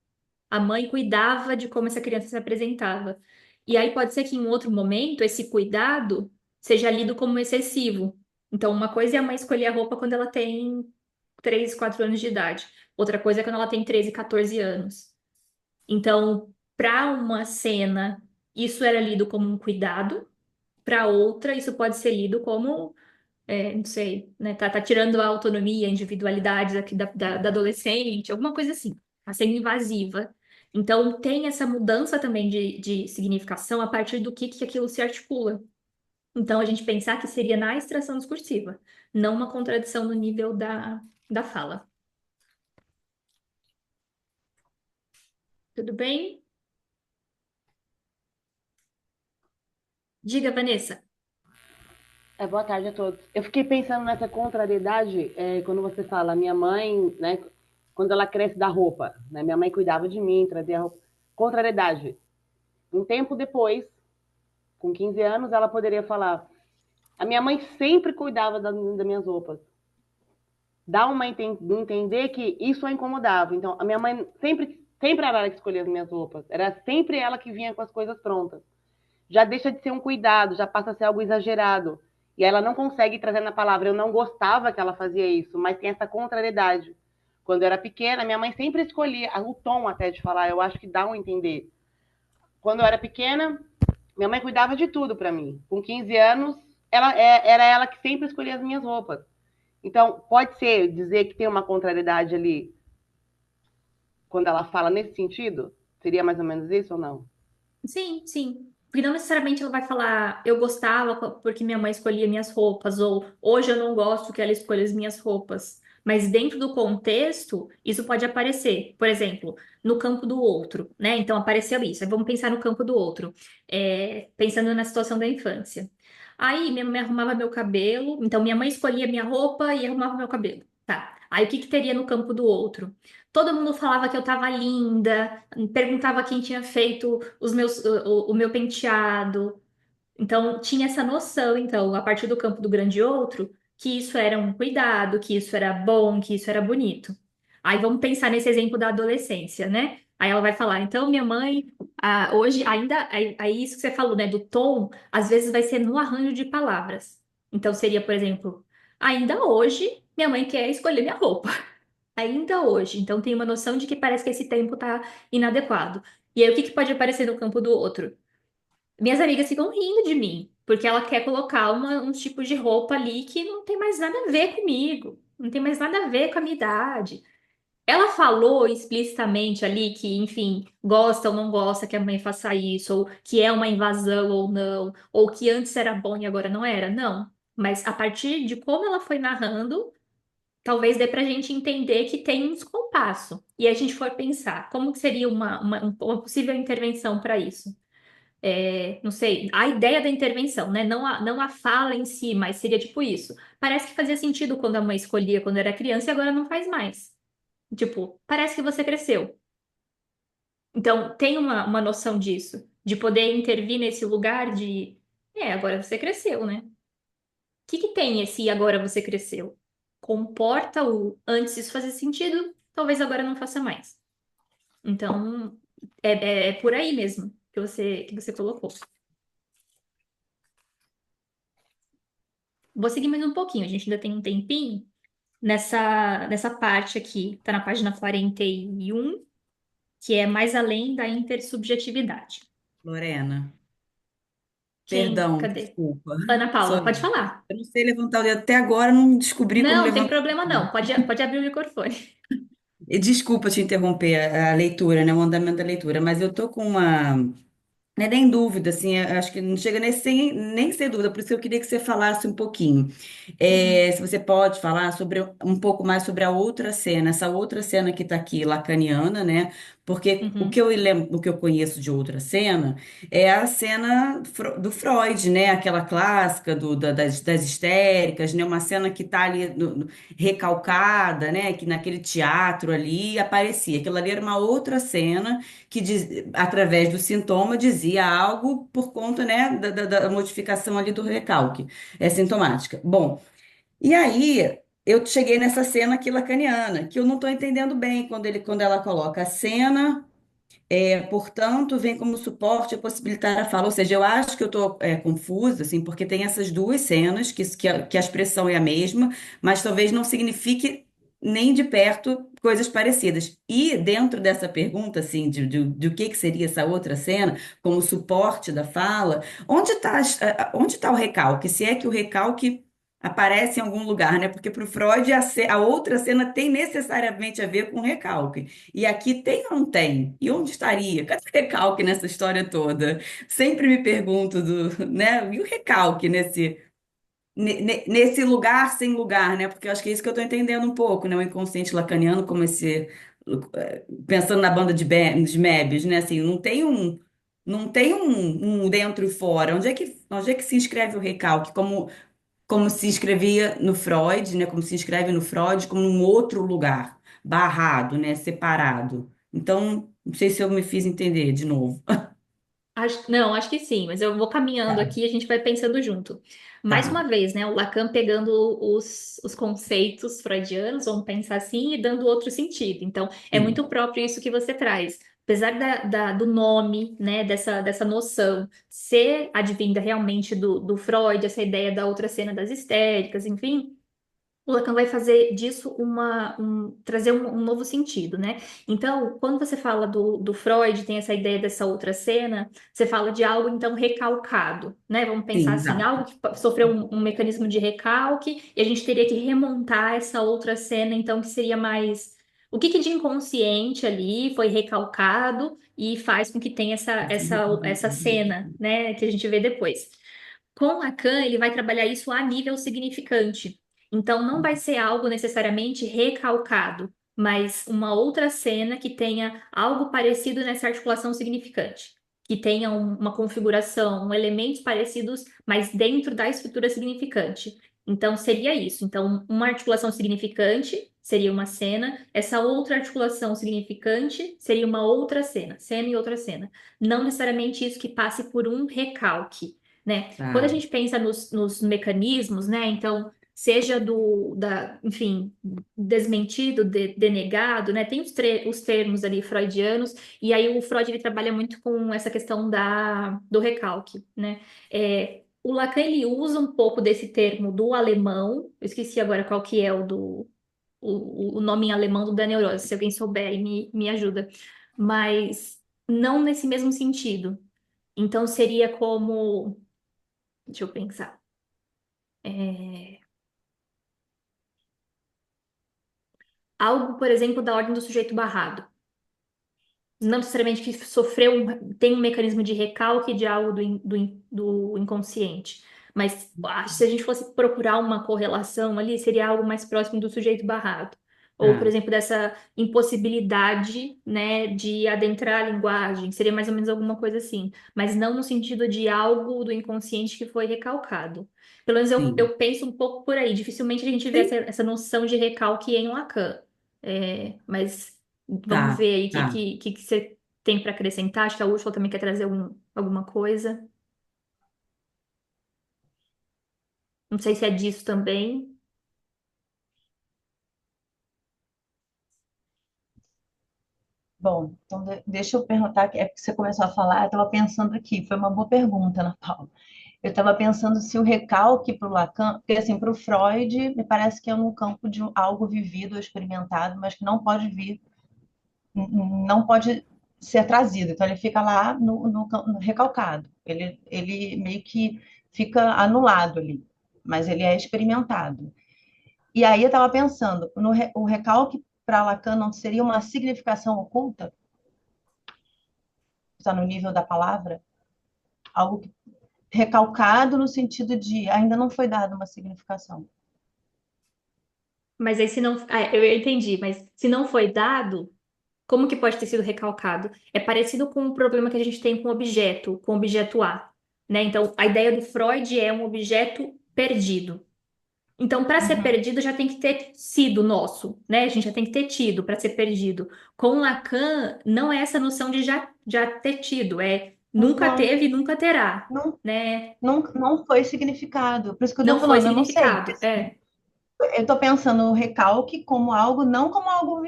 A mãe cuidava de como essa criança se apresentava. E aí pode ser que em outro momento esse cuidado seja lido como excessivo. Então, uma coisa é a mãe escolher a roupa quando ela tem 3, 4 anos de idade. Outra coisa é quando ela tem 13, 14 anos. Então, para uma cena, isso era lido como um cuidado. Para outra, isso pode ser lido como, não sei, né? Tá tirando a autonomia, a individualidade aqui da adolescente, alguma coisa assim. Tá sendo invasiva. Então, tem essa mudança também de significação a partir do que aquilo se articula. Então, a gente pensar que seria na extração discursiva, não uma contradição no nível da fala. Tudo bem? Diga, Vanessa. Boa tarde a todos. Eu fiquei pensando nessa contrariedade quando você fala, minha mãe, né, quando ela cresce da roupa, né, minha mãe cuidava de mim, trazia roupa. Contrariedade. Um tempo depois, com 15 anos, ela poderia falar: a minha mãe sempre cuidava das minhas roupas. Dá uma entender que isso a incomodava. Então, a minha mãe sempre era ela que escolhia as minhas roupas. Era sempre ela que vinha com as coisas prontas. Já deixa de ser um cuidado, já passa a ser algo exagerado. E ela não consegue trazer na palavra. Eu não gostava que ela fazia isso, mas tem essa contrariedade. Quando eu era pequena, minha mãe sempre escolhia o tom até de falar. Eu acho que dá um entender. Quando eu era pequena, minha mãe cuidava de tudo para mim. Com 15 anos, era ela que sempre escolhia as minhas roupas. Então, pode ser dizer que tem uma contrariedade ali quando ela fala nesse sentido? Seria mais ou menos isso ou não? Sim, sim. Porque não necessariamente ela vai falar, eu gostava porque minha mãe escolhia minhas roupas, ou hoje eu não gosto que ela escolha as minhas roupas. Mas dentro do contexto, isso pode aparecer. Por exemplo, no campo do outro, né? Então apareceu isso. Aí vamos pensar no campo do outro. Pensando na situação da infância. Aí minha mãe arrumava meu cabelo, então minha mãe escolhia minha roupa e arrumava meu cabelo. Tá. Aí o que que teria no campo do outro? Todo mundo falava que eu tava linda, perguntava quem tinha feito o meu penteado. Então, tinha essa noção, então, a partir do campo do grande outro, que isso era um cuidado, que isso era bom, que isso era bonito. Aí vamos pensar nesse exemplo da adolescência, né? Aí ela vai falar, então, minha mãe, hoje, ainda, aí isso que você falou, né, do tom, às vezes vai ser no arranjo de palavras. Então, seria, por exemplo, ainda hoje, minha mãe quer escolher minha roupa. Ainda hoje. Então tem uma noção de que parece que esse tempo tá inadequado. E aí o que que pode aparecer no campo do outro? Minhas amigas ficam rindo de mim, porque ela quer colocar uns tipos de roupa ali que não tem mais nada a ver comigo, não tem mais nada a ver com a minha idade. Ela falou explicitamente ali que, enfim, gosta ou não gosta que a mãe faça isso, ou que é uma invasão ou não, ou que antes era bom e agora não era. Não. Mas a partir de como ela foi narrando, talvez dê para a gente entender que tem um descompasso. E a gente for pensar, como que seria uma possível intervenção para isso? Não sei, a ideia da intervenção, né? Não a fala em si, mas seria tipo isso. Parece que fazia sentido quando a mãe escolhia quando era criança e agora não faz mais. Tipo, parece que você cresceu. Então, tem uma noção disso, de poder intervir nesse lugar de, agora você cresceu, né? Que tem esse agora você cresceu? Comporta o antes isso fazia sentido, talvez agora não faça mais. Então, é por aí mesmo que você colocou. Vou seguir mais um pouquinho, a gente ainda tem um tempinho. Nessa parte aqui, tá na página 41, que é mais além da intersubjetividade. Lorena, Quem? perdão, Cadê? desculpa. Ana Sou Paula, pode eu. falar. Eu não sei levantar o dedo. Até agora não descobri como Não, tem levantar. problema não. Pode abrir o microfone. E desculpa te interromper a leitura, né, o andamento da leitura, mas eu tô com uma. Não é nem dúvida, assim, eu acho que não chega nem ser dúvida, por isso que eu queria que você falasse um pouquinho. Uhum, Se você pode falar sobre um pouco mais sobre a outra cena, essa outra cena que está aqui, lacaniana, né? Porque o que uhum, eu lembro, o que eu conheço de outra cena é a cena do Freud, né? Aquela clássica das histéricas, né? Uma cena que está ali recalcada, né? Que naquele teatro ali aparecia. Aquilo ali era uma outra cena que através do sintoma dizia algo por conta, né, da modificação ali do recalque, é sintomática. Bom, e aí eu cheguei nessa cena aqui lacaniana, que eu não estou entendendo bem quando ela coloca a cena, portanto, vem como suporte a possibilitar a fala. Ou seja, eu acho que eu estou confusa, assim, porque tem essas duas cenas, que a expressão é a mesma, mas talvez não signifique nem de perto coisas parecidas. E dentro dessa pergunta, assim, de o que seria essa outra cena, como suporte da fala, onde tá o recalque? Se é que o recalque aparece em algum lugar, né? Porque para o Freud a outra cena tem necessariamente a ver com recalque. E aqui tem ou não tem? E onde estaria? Cadê o recalque nessa história toda? Sempre me pergunto né? E o recalque nesse lugar sem lugar, né? Porque eu acho que é isso que eu estou entendendo um pouco, né? O inconsciente lacaniano, como pensando na banda de Mébius, né? Assim, não tem um dentro e fora. Onde é que se inscreve o recalque? Como se escrevia no Freud, né? Como se escreve no Freud, como num outro lugar, barrado, né? Separado. Então, não sei se eu me fiz entender de novo. Não, acho que sim, mas eu vou caminhando Tá, aqui e a gente vai pensando junto. Mais uma tá. vez, né? O Lacan pegando os conceitos freudianos, vamos pensar assim, e dando outro sentido. Então, é Sim, muito próprio isso que você traz. Apesar do nome, né, dessa noção ser advinda realmente do Freud, essa ideia da outra cena das histéricas, enfim. O Lacan vai fazer disso trazer um novo sentido, né? Então, quando você fala do Freud, tem essa ideia dessa outra cena, você fala de algo então recalcado, né? Vamos pensar sim, assim, exato. algo que sofreu um mecanismo de recalque e a gente teria que remontar essa outra cena, então que seria mais o que de inconsciente ali foi recalcado e faz com que tenha essa cena, né? Que a gente vê depois. Com Lacan, ele vai trabalhar isso a nível significante. Então, não vai ser algo necessariamente recalcado, mas uma outra cena que tenha algo parecido nessa articulação significante, que tenha uma configuração, elementos parecidos, mas dentro da estrutura significante. Então, seria isso. Então, uma articulação significante seria uma cena, essa outra articulação significante seria uma outra cena e outra cena. Não necessariamente isso que passe por um recalque, né? Quando a Tá. gente pensa nos mecanismos, né? Então, seja enfim, desmentido, denegado, né? Tem os termos ali freudianos, e aí o Freud ele trabalha muito com essa questão do recalque, né? O Lacan ele usa um pouco desse termo do alemão, eu esqueci agora qual que é o nome em alemão da neurose, se alguém souber aí me ajuda, mas não nesse mesmo sentido. Então seria como. Deixa eu pensar. É, algo, por exemplo, da ordem do sujeito barrado. Não necessariamente que tem um mecanismo de recalque de algo do inconsciente. Mas se a gente fosse procurar uma correlação ali, seria algo mais próximo do sujeito barrado. Ou, por Tá. exemplo, dessa impossibilidade, né, de adentrar a linguagem. Seria mais ou menos alguma coisa assim. Mas não no sentido de algo do inconsciente que foi recalcado. Pelo menos Sim. eu penso um pouco por aí. Dificilmente a gente vê Sim. essa noção de recalque em Lacan. Mas vamos Tá, ver aí o tá. que você tem para acrescentar. Acho que a Úrsula também quer trazer alguma coisa. Não sei se é disso também. Bom, então deixa eu perguntar, que é porque você começou a falar, eu estava pensando aqui, foi uma boa pergunta, Ana Paula. Eu estava pensando se o recalque para o Lacan, porque assim, para o Freud, me parece que é no campo de algo vivido ou experimentado, mas que não pode vir, não pode ser trazido. Então ele fica lá no recalcado. Ele meio que fica anulado ali, mas ele é experimentado. E aí eu estava pensando, o recalque para Lacan não seria uma significação oculta? Está no nível da palavra? Algo recalcado no sentido de ainda não foi dada uma significação. Mas aí se não. Eu entendi, mas se não foi dado, como que pode ter sido recalcado? É parecido com o problema que a gente tem com o objeto A, né? Então, a ideia do Freud é um objeto perdido. Então, para ser Uhum. perdido, já tem que ter sido nosso, né? A gente já tem que ter tido para ser perdido. Com Lacan, não é essa noção de já ter tido, é nunca Não, teve, nunca terá, não, né? não foi significado. Por isso que eu estou Não foi falando, eu não sei. significado, é. Eu estou pensando o recalque como algo, não como algo,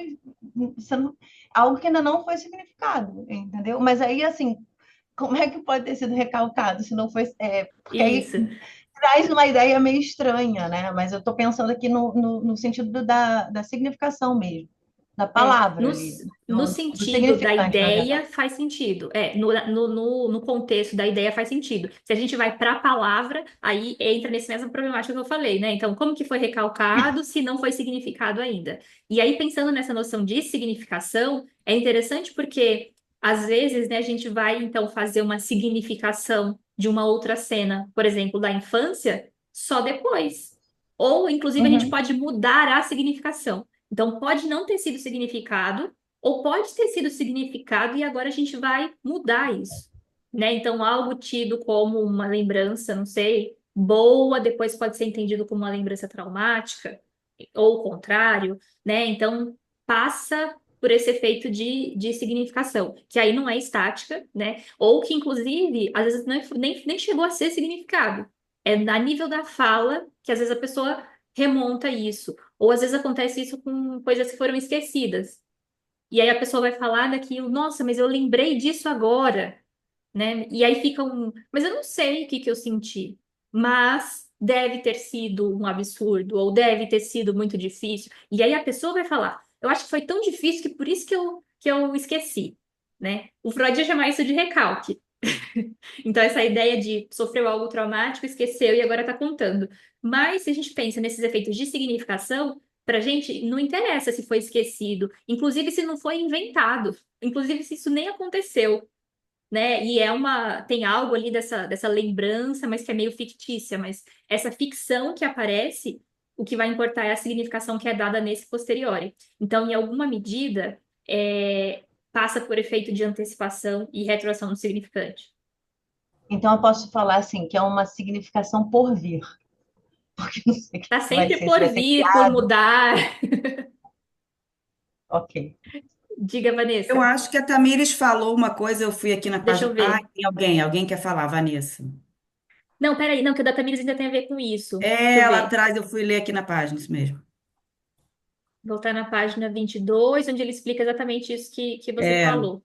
algo que ainda não foi significado, entendeu? Mas aí, assim, como é que pode ter sido recalcado se não foi. Porque aí Isso. traz uma ideia meio estranha, né? Mas eu estou pensando aqui no sentido da significação mesmo, da É, palavra ali, no do sentido da significante, na verdade. ideia faz sentido. No contexto da ideia faz sentido. Se a gente vai para a palavra, aí entra nesse mesmo problemático que eu falei, né? Então, como que foi recalcado se não foi significado ainda? E aí, pensando nessa noção de significação, é interessante porque, às vezes, né, a gente vai, então, fazer uma significação de uma outra cena, por exemplo, da infância, só depois. Ou, inclusive, a gente Uhum, pode mudar a significação. Então, pode não ter sido significado, ou pode ter sido significado e agora a gente vai mudar isso, né? Então, algo tido como uma lembrança, não sei, boa, depois pode ser entendido como uma lembrança traumática, ou o contrário, né? Então, passa por esse efeito de significação, que aí não é estática, né? Ou que, inclusive, às vezes nem chegou a ser significado. É a nível da fala que às vezes a pessoa remonta isso. Ou às vezes acontece isso com coisas que foram esquecidas. E aí a pessoa vai falar daquilo, nossa, mas eu lembrei disso agora, né? E aí fica mas eu não sei o que que eu senti, mas deve ter sido um absurdo, ou deve ter sido muito difícil. E aí a pessoa vai falar, eu acho que foi tão difícil que por isso que eu esqueci, né? O Freud ia chamar isso de recalque. Então, essa ideia de sofreu algo traumático, esqueceu e agora está contando. Mas se a gente pensa nesses efeitos de significação, para a gente não interessa se foi esquecido, inclusive se não foi inventado, inclusive se isso nem aconteceu, né? E tem algo ali dessa lembrança, mas que é meio fictícia, mas essa ficção que aparece, o que vai importar é a significação que é dada nesse posteriori. Então, em alguma medida, passa por efeito de antecipação e retroação do significante. Então, eu posso falar assim, que é uma significação por vir, porque não sei o Tá que vai sempre ser, se por vai ser vir, por criado. mudar. Ok. Diga, Eu Vanessa. acho que a Tamires falou uma coisa, eu fui aqui na Deixa eu página. Ah, ver. tem alguém quer falar, Vanessa. Não, peraí, não, que o da Tamires ainda tem a ver com isso. Deixa É, eu lá ver. atrás eu fui ler aqui na página, isso mesmo. Voltar na página 22, onde ele explica exatamente isso que você É, falou.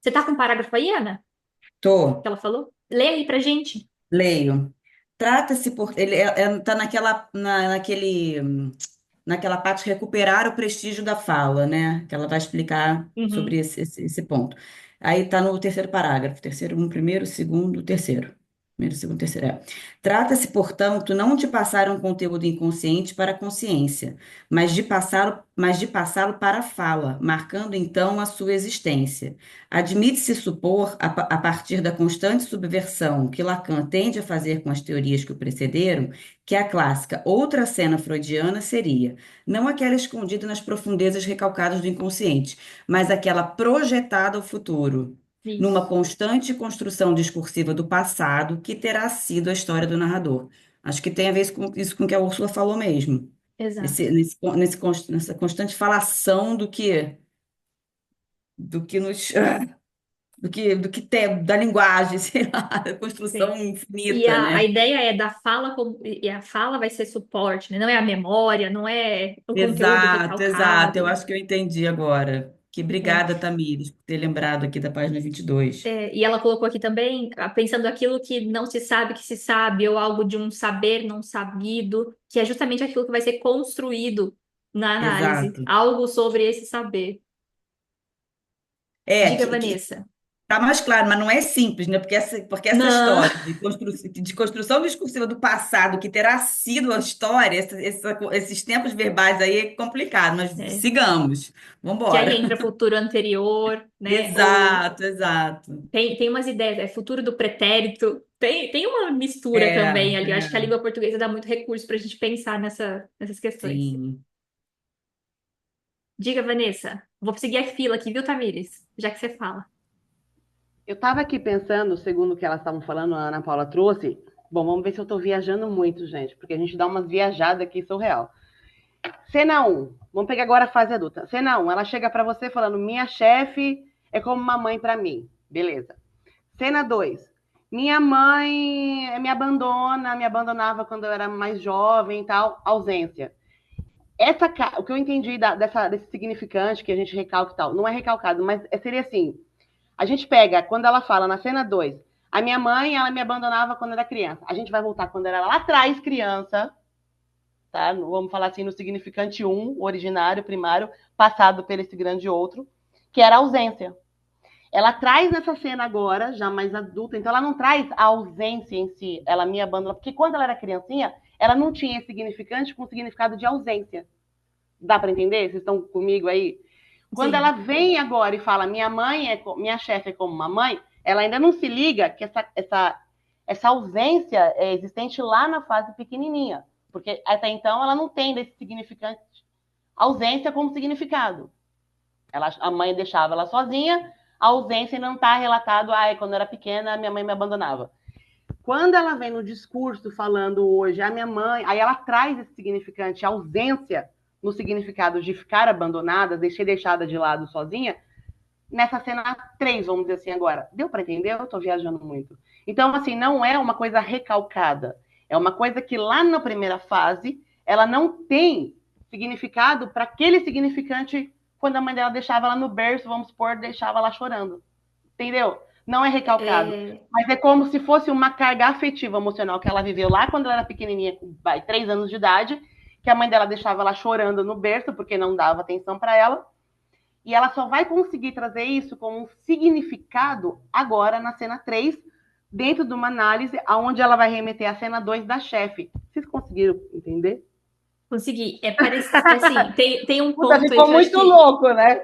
Você tá com o parágrafo aí, Ana? Que tô, ela falou? Lê aí pra gente. leio. Trata-se por. Ele está naquela parte de recuperar o prestígio da fala, né? Que ela vai explicar sobre Uhum. esse ponto. Aí está no terceiro parágrafo, terceiro, um, primeiro, segundo, terceiro. Primeiro, segundo, terceiro. Trata-se, portanto, não de passar um conteúdo inconsciente para a consciência, mas de passá-lo para a fala, marcando então a sua existência. Admite-se supor, a partir da constante subversão que Lacan tende a fazer com as teorias que o precederam, que a clássica outra cena freudiana seria, não aquela escondida nas profundezas recalcadas do inconsciente, mas aquela projetada ao futuro, numa Isso. constante construção discursiva do passado que terá sido a história do narrador. Acho que tem a ver isso com o que a Úrsula falou mesmo. Exato. Nessa constante falação do que nos do que tem, da linguagem, sei lá, da construção Sim. E infinita, a né? ideia é da fala, e a fala vai ser suporte, né? Não é a memória, não é o conteúdo Exato, exato. Eu recalcado. acho que eu entendi agora. Que É. obrigada, Tamires, por ter lembrado aqui da página 22. E ela colocou aqui também, pensando aquilo que não se sabe que se sabe, ou algo de um saber não sabido, que é justamente aquilo que vai ser construído na análise, Exato. algo sobre esse saber. É, Diga, que Vanessa. tá mais claro, mas não é simples, né? Porque essa Não, história de construção discursiva do passado, que terá sido a história, esses tempos verbais aí é complicado, mas é, sigamos. Vamos que aí embora. entra futuro anterior, né? Ou Exato, exato. tem umas ideias, futuro do pretérito, tem uma mistura É, também ali. Eu acho que a é, língua portuguesa dá muito recurso para a gente pensar nessas questões. sim. Diga, Vanessa. Vou seguir a fila aqui, viu, Tamires? Já que você fala. Eu estava aqui pensando, segundo o que elas estavam falando, a Ana Paula trouxe. Bom, vamos ver se eu estou viajando muito, gente, porque a gente dá umas viajadas aqui surreal. Cena 1, vamos pegar agora a fase adulta. Cena 1, ela chega para você falando: minha chefe é como uma mãe para mim. Beleza. Cena 2, minha mãe me abandonava quando eu era mais jovem e tal, ausência. O que eu entendi desse significante que a gente recalca e tal, não é recalcado, mas seria assim: a gente pega, quando ela fala na cena 2, a minha mãe, ela me abandonava quando era criança. A gente vai voltar quando era lá atrás criança, tá? Vamos falar assim no significante 1, o originário, primário, passado por esse grande outro, que era a ausência. Ela traz nessa cena agora, já mais adulta, então ela não traz a ausência em si, ela me abandona, porque quando ela era criancinha, ela não tinha esse significante com significado de ausência. Dá para entender? Vocês estão comigo aí? Quando ela Sim, vem agora e fala minha chefe é como uma mãe, ela ainda não se liga que essa ausência é existente lá na fase pequenininha. Porque até então ela não tem desse significante ausência como significado. A mãe deixava ela sozinha, a ausência não está relatado, quando eu era pequena, minha mãe me abandonava. Quando ela vem no discurso falando hoje, a minha mãe, aí ela traz esse significante ausência no significado de ficar abandonada, deixada de lado sozinha, nessa cena 3, vamos dizer assim agora. Deu para entender? Eu estou viajando muito. Então, assim, não é uma coisa recalcada. É uma coisa que lá na primeira fase, ela não tem significado para aquele significante quando a mãe dela deixava ela no berço, vamos supor, deixava ela chorando. Entendeu? Não é recalcado. Mas é como se fosse uma carga afetiva, emocional que ela viveu lá quando ela era pequenininha, com 3 anos de idade, que a mãe dela deixava ela chorando no berço porque não dava atenção para ela. E ela só vai conseguir trazer isso como um significado agora na cena 3, dentro de uma análise onde ela vai remeter à cena 2 da chefe. Vocês conseguiram entender? Consegui. Assim, tem um Puta, ponto aí ficou que eu acho muito que. louco, né?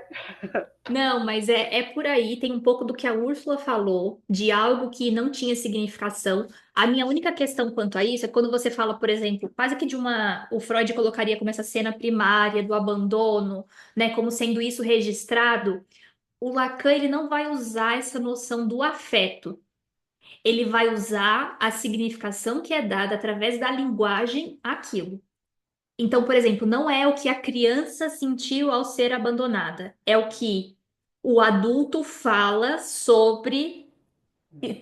Não, mas é por aí. Tem um pouco do que a Úrsula falou, de algo que não tinha significação. A minha única questão quanto a isso é quando você fala, por exemplo, quase que de uma. O Freud colocaria como essa cena primária do abandono, né? Como sendo isso registrado. O Lacan, ele não vai usar essa noção do afeto. Ele vai usar a significação que é dada através da linguagem àquilo. Então, por exemplo, não é o que a criança sentiu ao ser abandonada, é o que o adulto fala sobre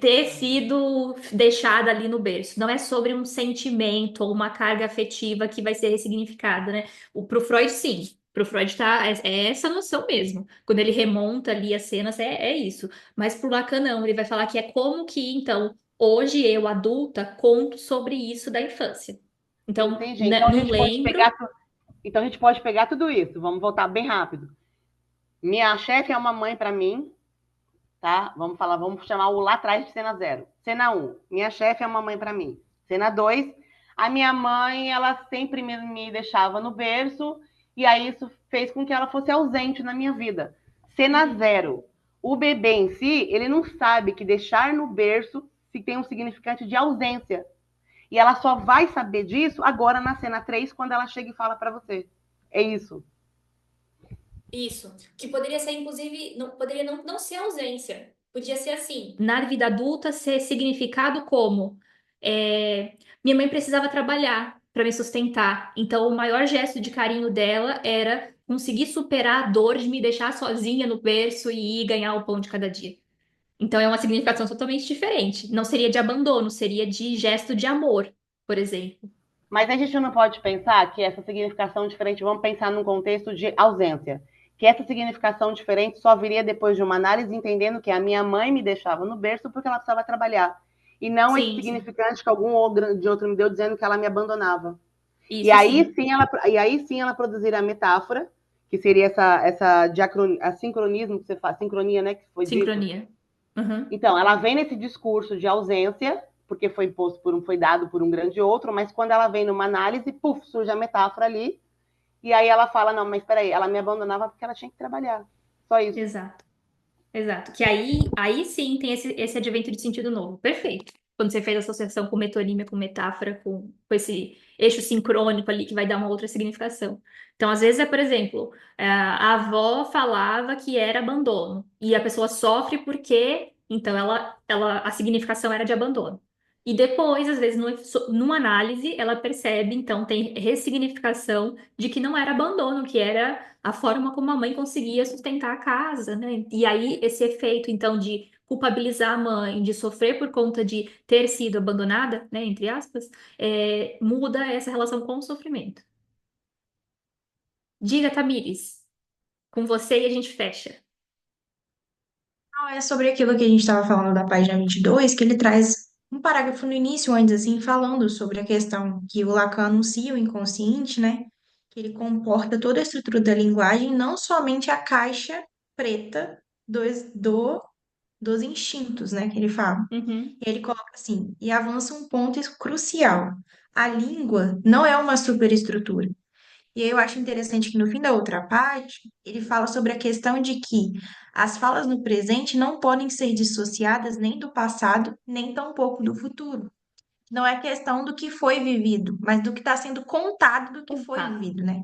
ter sido deixada ali no berço. Não é sobre um sentimento ou uma carga afetiva que vai ser ressignificada, né? Pro Freud, sim. Pro Freud é essa noção mesmo. Quando ele remonta ali as cenas, é isso. Mas pro Lacan, não. Ele vai falar que é como que, então, hoje eu, adulta, conto sobre isso da infância. Então, Entendi. Então a não gente pode lembro. pegar, então a gente pode pegar tudo isso. Vamos voltar bem rápido. Minha chefe é uma mãe para mim, tá? Vamos chamar o lá atrás de cena 0. Cena 1, minha chefe é uma mãe para mim. Cena 2, a minha mãe, ela sempre me deixava no berço, e aí isso fez com que ela fosse ausente na minha vida. Cena 0, o bebê em si, ele não sabe que deixar no berço se tem um significante de ausência. E ela só vai saber disso agora na cena 3, quando ela chega e fala para você. É isso. Isso. Que poderia ser, inclusive, poderia não ser ausência. Podia ser assim. Na vida adulta, ser significado como minha mãe precisava trabalhar para me sustentar. Então, o maior gesto de carinho dela era conseguir superar a dor de me deixar sozinha no berço e ir ganhar o pão de cada dia. Então, é uma significação totalmente diferente. Não seria de abandono, seria de gesto de amor, por exemplo. Mas a gente não pode pensar que essa significação diferente, vamos pensar num contexto de ausência, que essa significação diferente só viria depois de uma análise, entendendo que a minha mãe me deixava no berço porque ela precisava trabalhar. E não esse Sim, sim. significante que algum de outro me deu dizendo que ela me abandonava. Isso sim. E aí sim ela produzir a metáfora, que seria a sincronismo que você faz, sincronia, né, que foi dito. Sincronia. Uhum. Então, ela vem nesse discurso de ausência, porque foi imposto foi dado por um grande outro, mas quando ela vem numa análise, puf, surge a metáfora ali, e aí ela fala, não, mas peraí, ela me abandonava porque ela tinha que trabalhar. Só isso. Exato. Exato. Que aí sim tem esse advento de sentido novo. Perfeito. Quando você fez a associação com metonímia, com metáfora, com esse eixo sincrônico ali que vai dar uma outra significação. Então, às vezes por exemplo, a avó falava que era abandono e a pessoa sofre porque, então, a significação era de abandono. E depois, às vezes, numa análise, ela percebe, então, tem ressignificação de que não era abandono, que era a forma como a mãe conseguia sustentar a casa, né? E aí esse efeito, então, de culpabilizar a mãe, de sofrer por conta de ter sido abandonada, né, entre aspas, muda essa relação com o sofrimento. Diga, Tamires, com você e a gente fecha. Não, é sobre aquilo que a gente estava falando da página 22, que ele traz um parágrafo no início, antes assim, falando sobre a questão que o Lacan anuncia o inconsciente, né? Que ele comporta toda a estrutura da linguagem, não somente a caixa preta dos instintos, né? Que ele fala. Uhum. E ele coloca assim, e avança um ponto crucial. A língua não é uma superestrutura. E aí eu acho interessante que no fim da outra parte, ele fala sobre a questão de que as falas no presente não podem ser dissociadas nem do passado, nem tampouco do futuro. Não é questão do que foi vivido, mas do que está sendo contado do que foi Tá, vivido, né?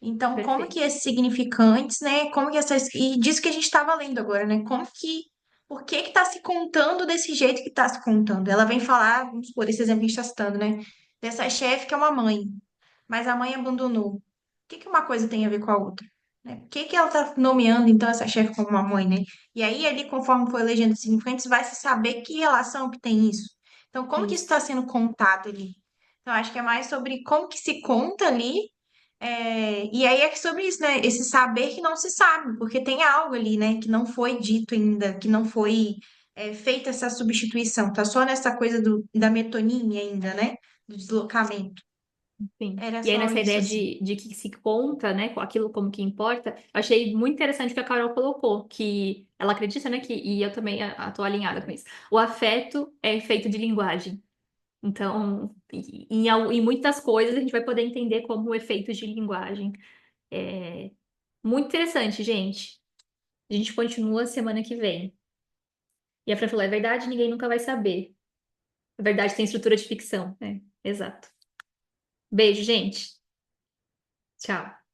Então, como que perfeito. esses significantes, né? Como que essas. E disso que a gente estava lendo agora, né? Como que. Por que que está se contando desse jeito que está se contando? Ela vem falar, vamos por esse exemplo que a gente está citando, né? Dessa chefe que é uma mãe, mas a mãe abandonou. que uma coisa tem a ver com a outra? Né? Por que ela tá nomeando, então, essa chefe como uma mãe, né? E aí, ali, conforme for elegendo os significantes, vai se saber que relação que tem isso. Então, como que isso Isso. está sendo contado ali? Então, acho que é mais sobre como que se conta ali, e aí é sobre isso, né? Esse saber que não se sabe, porque tem algo ali, né, que não foi dito ainda, que não foi feita essa substituição, tá só nessa coisa da metonímia ainda, né? Do deslocamento. Sim. Era E aí, só nessa isso, ideia assim. de que se conta, né, com aquilo como que importa, eu achei muito interessante o que a Carol colocou, que ela acredita, né, e eu também tô alinhada com isso. O afeto é feito de linguagem. Então, em muitas coisas a gente vai poder entender como efeitos de linguagem. É muito interessante, gente. A gente continua semana que vem. E a Fran falou, é verdade, ninguém nunca vai saber. A verdade tem estrutura de ficção. Exato. Beijo, gente. Tchau.